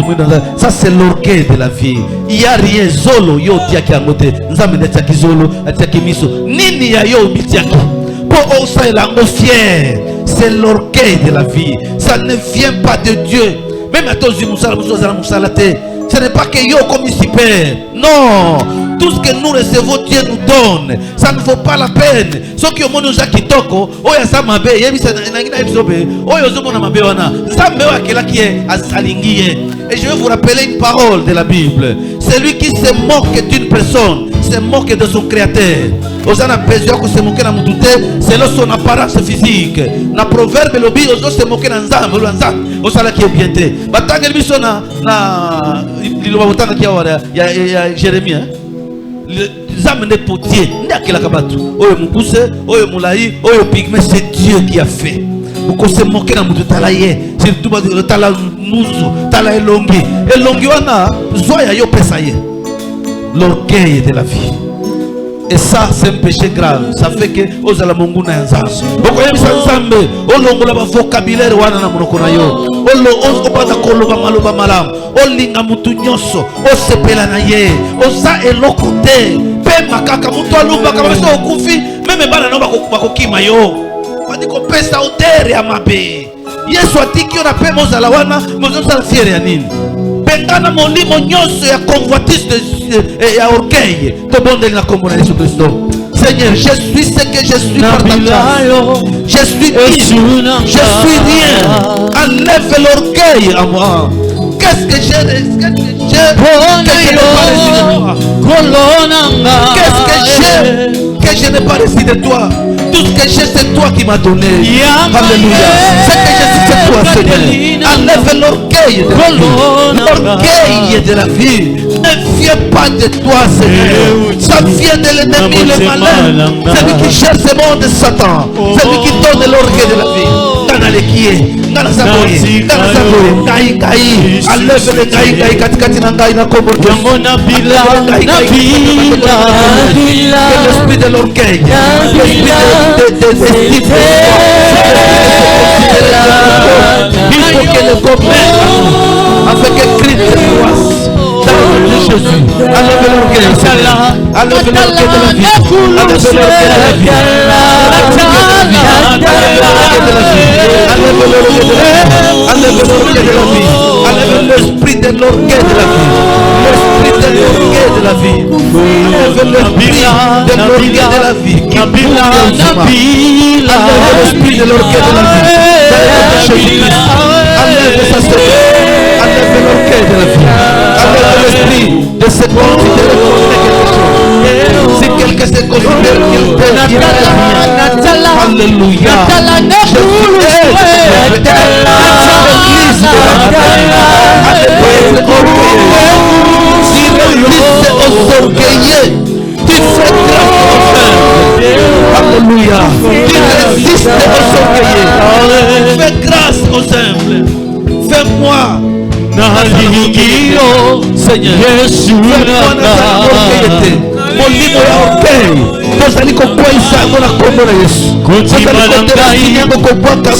ça c'est l'orgueil de la vie. Il n'y a rien zolo yo tiaki amote. Nzambe tiaki zolo, tiaki miso. Nini ya yo bitiaki. Pour osa elango fier. C'est l'orgueil de la vie. Ça ne vient pas de Dieu. Même à tous les moussalate. Ce n'est pas que yo comme ici père. Non. Tout ce que nous recevons, Dieu nous donne. Ça ne vaut pas la peine. Ce qui est au monde qui toko, oya sa mabe, yebi sa nangina ebisobe, oya zomo na mabe wana. Nzambe wa kela qui est asalingiye. Et je vais vous rappeler une parole de la Bible. Celui qui se moque d'une personne, se moque de son créateur. Osana besoin que se moquer na mutute, selon son apparence physique. Na proverbe lobi ozo se moquer na nzambe, nzambe. Osala qui est bien te. Batangel biso na liloba botanga ki ya Jérémie. Nzambe ne potier, ndakela kabatu. Oyo mukuse, oyo mulai, oyo pigme, c'est Dieu qui a fait. Vous se moquer na mutu talaye, c'est tout le tala muzu, tala elongi. Elongi wana zoya yo pesaye. L'orgueil de la vie. Et ça, c'est un péché grave. Ça fait que ozala mungu na nzambe. Okoyebisa nzambe, olongola ba vocabulaire wana na monoko na yo. Obaza koloba maloba malamu. Olinga mutu nyoso, osepela na ye. Oza eloko te. Pe makaka mutu alumba kama so okufi, meme bana no bakokima yo. Badi ko pesa otere ya mabe. Yesu atiki yo na pe mozala wana, mozala fiere ya nini? Bengana molimo nyoso ya convoitise ya orgueil. To bonde na komona Yesu Kristo. Seigneur, je suis ce que je suis par ta grâce. Je suis qui? Je suis rien. Enlève l'orgueil à moi. Qu'est-ce que j'ai? Que je n'ai pas reçu de toi. Tout ce que j'ai, c'est toi qui m'as donné. Alléluia. Ce que j'ai, c'est toi, Seigneur. Enlève l'orgueil de la vie. L'orgueil de la vie. ne vient pas de toi, Seigneur. Ça vient de l'ennemi, le malin. Celui qui cherche ce monde, Satan. Celui qui donne l'orgueil de la vie. Enlève le gaï katikati na ngai na kombo. L'esprit de l'orgueil, l'esprit de il faut que le comprenne avec un cri de joie. Jésus, enlève l'orgueil, enlève l'orgueil de la vie, enlève l'orgueil de la vie, enlève l'orgueil de la vie, enlève l'esprit de l'orgueil de la vie, l'esprit de l'orgueil de la vie, enlève l'esprit de l'orgueil de la vie, qui enlève l'esprit de l'orgueil de la vie, enlève sa sœur, enlève l'orgueil de la vie, enlève l'esprit de cette monde qui te reconnaît quelque chose. Si quelqu'un se considère qu'il peut dire alléluia, si résiste aux orgueilleux, tu fais grâce. Alléluia. Tu résistes aux orgueilleux. Fais grâce aux humbles. Fais-moi Seigneur, fais-moi l'orgueillité. Molimo ya orgueil. Tozali kokwisa yango na kombo na Yesu. Tozali kotelaki yango kobwaka na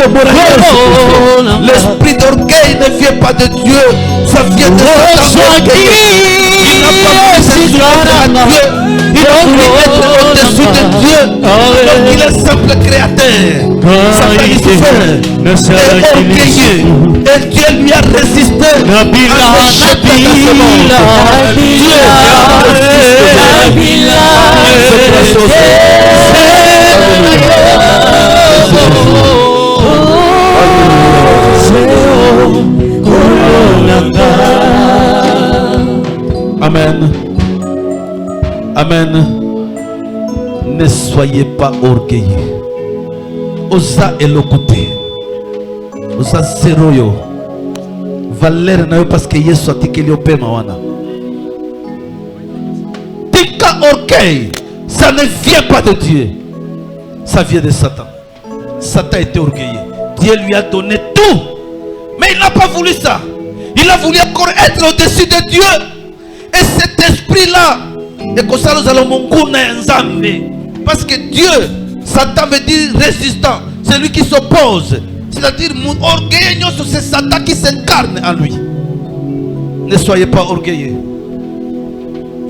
kombo na Yesu. L'esprit d'orgueil ne vient pas de Dieu. Ça vient de Satan. Il n'a pas voulu se soumettre à Dieu. Il a voulu être au-dessus de Dieu. Donc il est simple créateur. Satan est orgueilleux. Et Dieu lui a résisté. Amen. Amen. Ne soyez pas orgueilleux. Osa elokuté. Osa zéro yo. Valeur na yo parce que Yesu atikeli yo pema wana. Tika orgueil, ça ne vient pas de Dieu. Ça vient de Satan. Satan était orgueilleux. Dieu lui a donné tout. Mais il n'a pas voulu ça. Il a voulu encore être au-dessus de Dieu. Et cet esprit-là, parce que Dieu, Satan veut dire résistant, celui qui s'oppose. C'est-à-dire, mon orgueil, c'est Satan qui s'incarne en lui. Ne soyez pas orgueilleux.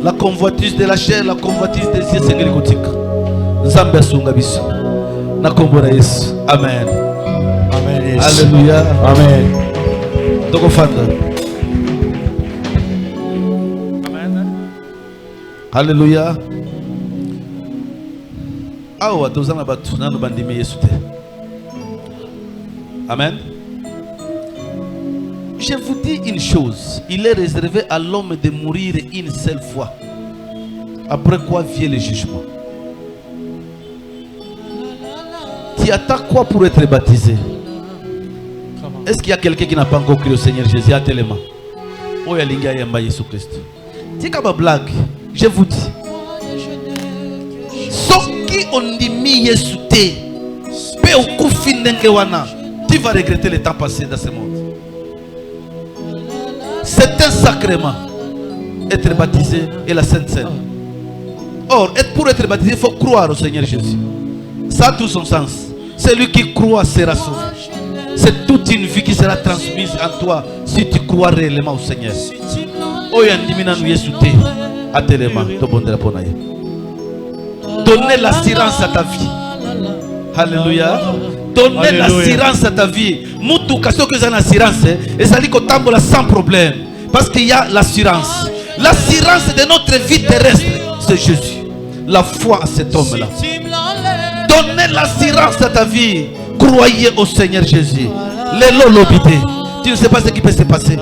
La convoitise de la chair, la convoitise des yeux, c'est grégotique. Nzambe asunga biso. Na kombo na Yesu. Amen. Amen. Alléluia. Amen. Toko fanda. Amen. Alléluia. Awa tozana batu nanu bandimi Yesu te. Amen. Je vous dis une chose, il est réservé à l'homme de mourir une seule fois. Après quoi vient le jugement. Tu attends quoi pour être baptisé? Est-ce qu'il y a quelqu'un qui n'a pas encore cru au Seigneur Jésus? À tellement. Oh, il y a Jésus Christ. C'est comme une blague. Je vous dis. Ce qui on dit mis Jésus tu vas regretter le temps passé dans ce monde. C'est un sacrement. Être baptisé et la Sainte Seine. Or, pour être baptisé, il faut croire au Seigneur Jésus. Ça a tout son sens. Celui qui croit sera sauvé. C'est toute une vie qui sera transmise en toi si tu crois réellement au Seigneur. Donnez l'assurance à ta vie. Alléluia. Donnez l'assurance à ta vie. Moutou kaso que une assurance et ça dit qu'on tambola sans problème parce qu'il y a l'assurance. L'assurance de notre vie terrestre, c'est Jésus. La foi à cet homme-là. Donnez l'assurance à ta vie. Croyez au Seigneur Jésus. Tu ne sais pas ce qui peut se passer.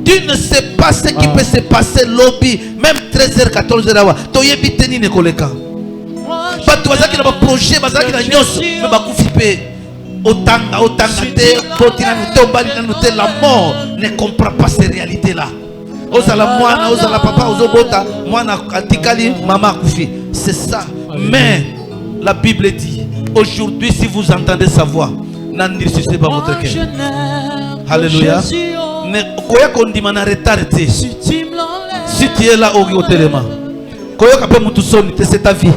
Tu ne sais pas ce qui peut se passer lobby. Même 13h, 14h. Tu y es biteni ne koleka. Tu as un projet, tu as un mais Otanga, la mort ne comprend pas ces réalités-là. Ozala moana, ozala papa, ozobota, moana atikali, mama koufi. C'est ça. Mais la Bible dit, aujourd'hui, si vous entendez sa voix, n'en suscitez pas votre cœur. Alléluia. Ne koya kondimana retarder. Si tu es là au téléma, koya kape mutusoni, c'est ta vie.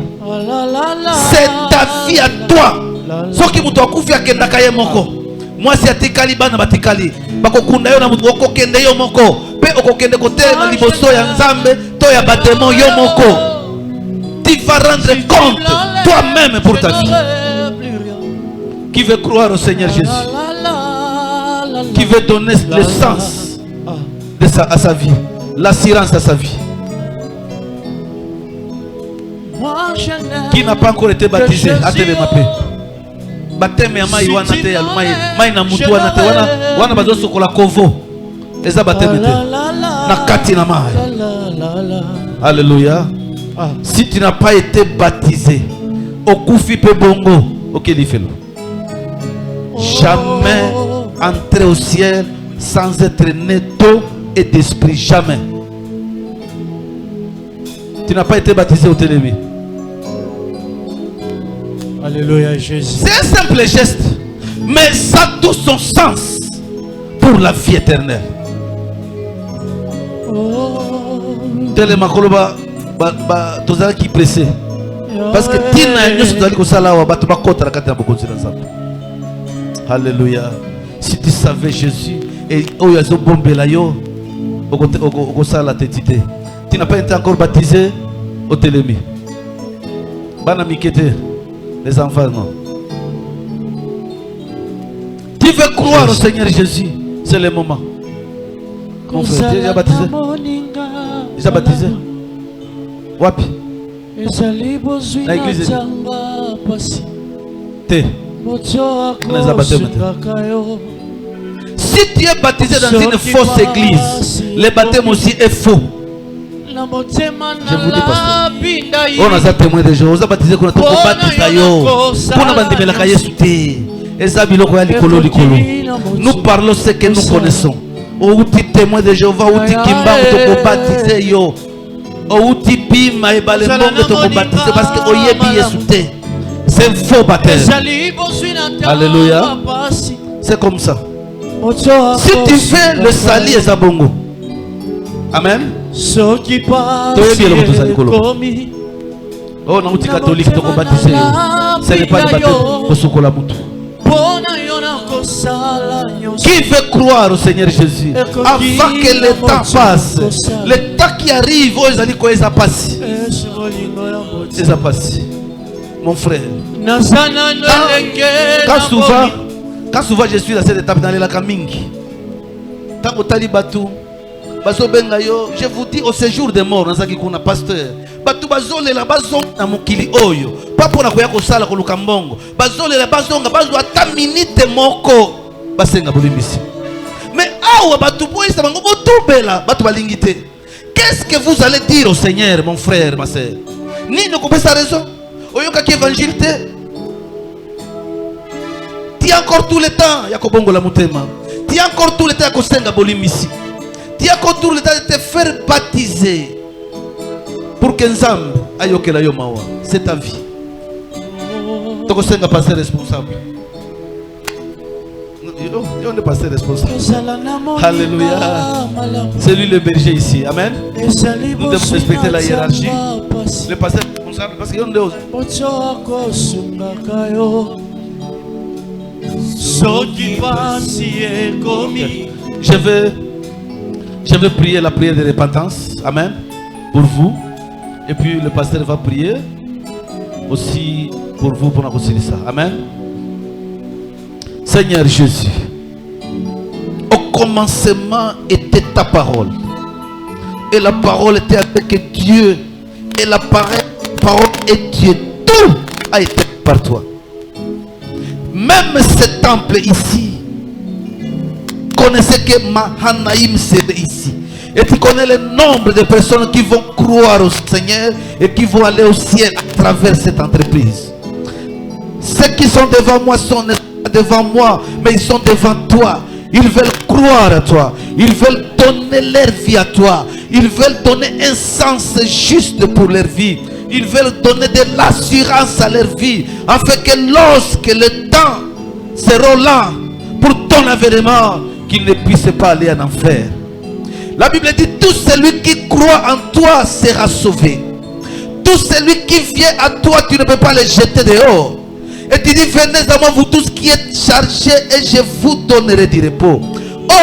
C'est ta vie à toi. Ce qui mutu akufi akenda kaye moko. Moi si atikali bana batikali. Bako kunda yo na mutu okokende yo moko. Pe okokende kote na liboso ya nzambe to ya batemo yo moko. Tu vas rendre compte toi-même pour ta vie. Qui veut croire au Seigneur Jésus, qui veut donner le sens à sa vie, l'assurance à sa vie, qui n'a pas encore été baptisé, attendez ma paix. Baptême ya mai wana te ya mai na mutu wana te wana bazo sokola kovo eza baptême te na kati na mai. Alléluia. Si tu n'as pas été baptisé, okufi pe bongo okelifelo. Jamais entrer au ciel sans être né d'eau et d'esprit. Jamais. Tu n'as pas été baptisé au télémi. Alléluia Jésus. C'est un simple geste, mais ça a tout son sens pour la vie éternelle. Téléma koloba tozala qui pressé. Parce que tina nyoso tozali kosala wa bato bakota na kati na bokonzi na Nzambe. Alléluia. Si tu savais Jésus et oyazo bombela yo okosala tétité. Tu n'as pas été encore baptisé au télémi. Bana mikete les enfants non. Tu veux croire au Seigneur Jésus, c'est le moment. Mon frère, tu es déjà baptisé? Déjà baptisé? Wapi? La église. T'es. Si tu es baptisé dans une fausse église, le baptême aussi est faux. Je vous dis pasteur, on a témoin des gens, on a baptisé qu'on a tout baptisé pour nous baptiser la caille sauté. Nous parlons ce que nous connaissons. Ou tu témoin de Jéhovah, ou tu kimba, ou tu baptisé yo, ou tu bima et balembo, ou tu baptisé parce que oyebi est sauté. C'est un faux baptême. Alléluia. C'est comme ça. Si tu fais le sali et zabongo. Amen. Oh non, tu es catholique, tu es baptisé. Ce n'est pas le baptême au sokola mutu. Qui veut croire au Seigneur Jésus avant que le temps passe? Le temps qui arrive, oh, ils allaient quoi, ça passe. Ça passe. Mon frère. Quand souvent je suis dans cette étape dans les Lakamingi. Tant que Talibatou. Je vous dis au séjour des morts, nous avons un pasteur. Batu bazole la bazong na mukili oyo. Papo na koya kosala ko lukambongo. Bazole la bazonga bazo ata minute moko. Basenga bolimbisi. Mais awa batu boy sa bango botubela batu balingite. Qu'est-ce que vous allez dire au Seigneur, mon frère, ma sœur? Ni ne comprend sa raison. Oyoka ki évangile te. Tu as encore tout le temps ya ko bongo la mutema. Tu as encore tout le temps ya ko senga bolimbisi. Tu as encore tout le temps de te faire baptiser pour que Nzambe ayokela yo mawa. C'est ta vie. Toko senga passer responsable. On est passé responsable. Alléluia. C'est lui le berger ici. Amen. Nous devons respecter la hiérarchie. Le pasteur responsable parce qu'il y a Je vais prier la prière de repentance. Amen. Pour vous. Et puis le pasteur va prier aussi pour vous pour nous ça. Amen. Seigneur Jésus, au commencement était ta parole. Et la parole était avec Dieu. Et la parole est Dieu. Tout a été par toi. Même ce temple ici, connaissez que Mahanaïm c'est ici. Et tu connais le nombre de personnes qui vont croire au Seigneur et qui vont aller au ciel à travers cette entreprise. Ceux qui sont devant moi sont devant moi, mais ils sont devant toi. Ils veulent croire à toi. Ils veulent donner leur vie à toi. Ils veulent donner un sens juste pour leur vie. Ils veulent donner de l'assurance à leur vie, afin que lorsque le temps sera là pour ton avènement, qu'ils ne puissent pas aller en enfer. La Bible dit, tout celui qui croit en toi sera sauvé. Tout celui qui vient à toi, tu ne peux pas le jeter dehors. Et tu dis, venez à moi vous tous qui êtes chargés et je vous donnerai du repos.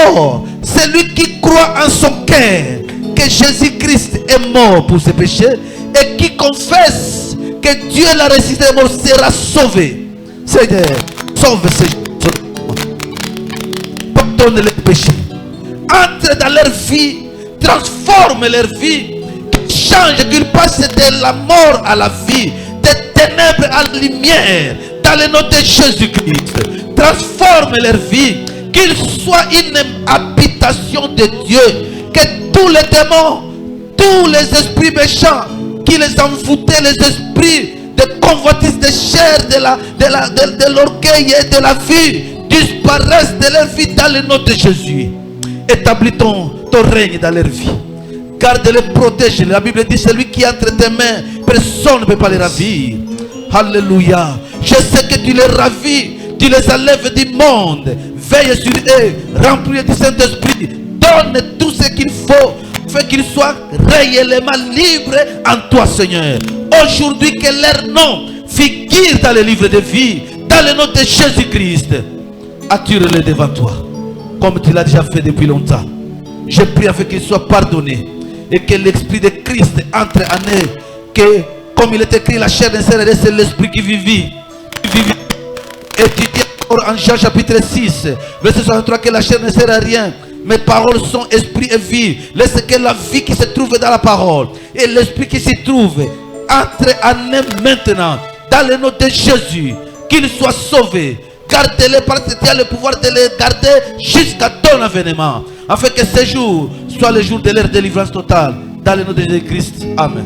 Or, celui qui croit en son cœur que Jésus-Christ est mort pour ses péchés et qui confesse que Dieu l'a ressuscité de mort sera sauvé. Seigneur, sauve ces gens. Pardonne les péchés. Entre dans leur vie, transforme leur vie, change, qu'ils passent de la mort à la vie, des ténèbres à la lumière, dans le nom de Jésus-Christ. Transforme leur vie, qu'ils soient une habitation de Dieu, que tous les démons, tous les esprits méchants qui les envoûtaient, les esprits de convoitise de chair, de l'orgueil et de la vie, disparaissent de leur vie dans le nom de Jésus. Établis ton règne dans leur vie. Garde-les, protège-les. La Bible dit, celui qui est entre tes mains, personne ne peut pas les ravir. Alléluia. Je sais que tu les ravis, tu les enlèves du monde. Veille sur eux, remplis du Saint-Esprit. Donne tout ce qu'il faut, afin qu'ils soient réellement libres en toi, Seigneur. Aujourd'hui, que leur nom figure dans le livre de vie, dans le nom de Jésus-Christ. Attire-les devant toi, comme tu l'as déjà fait depuis longtemps. Je prie afin qu'ils soient pardonnés et que l'Esprit de Christ entre en eux. Que, comme il est écrit, la chair d'un serre, c'est l'Esprit qui vit. Et tu dis encore en Jean chapitre 6, verset 63, que la chair ne sert à rien. Mes paroles sont esprit et vie. Laisse que la vie qui se trouve dans la parole et l'esprit qui s'y trouve entre en eux maintenant. Dans le nom de Jésus, qu'ils soient sauvés. Garde-les parce que tu as le pouvoir de les garder jusqu'à ton avènement. Afin que ce jour soit le jour de leur délivrance totale. Dans le nom de Jésus-Christ. Amen.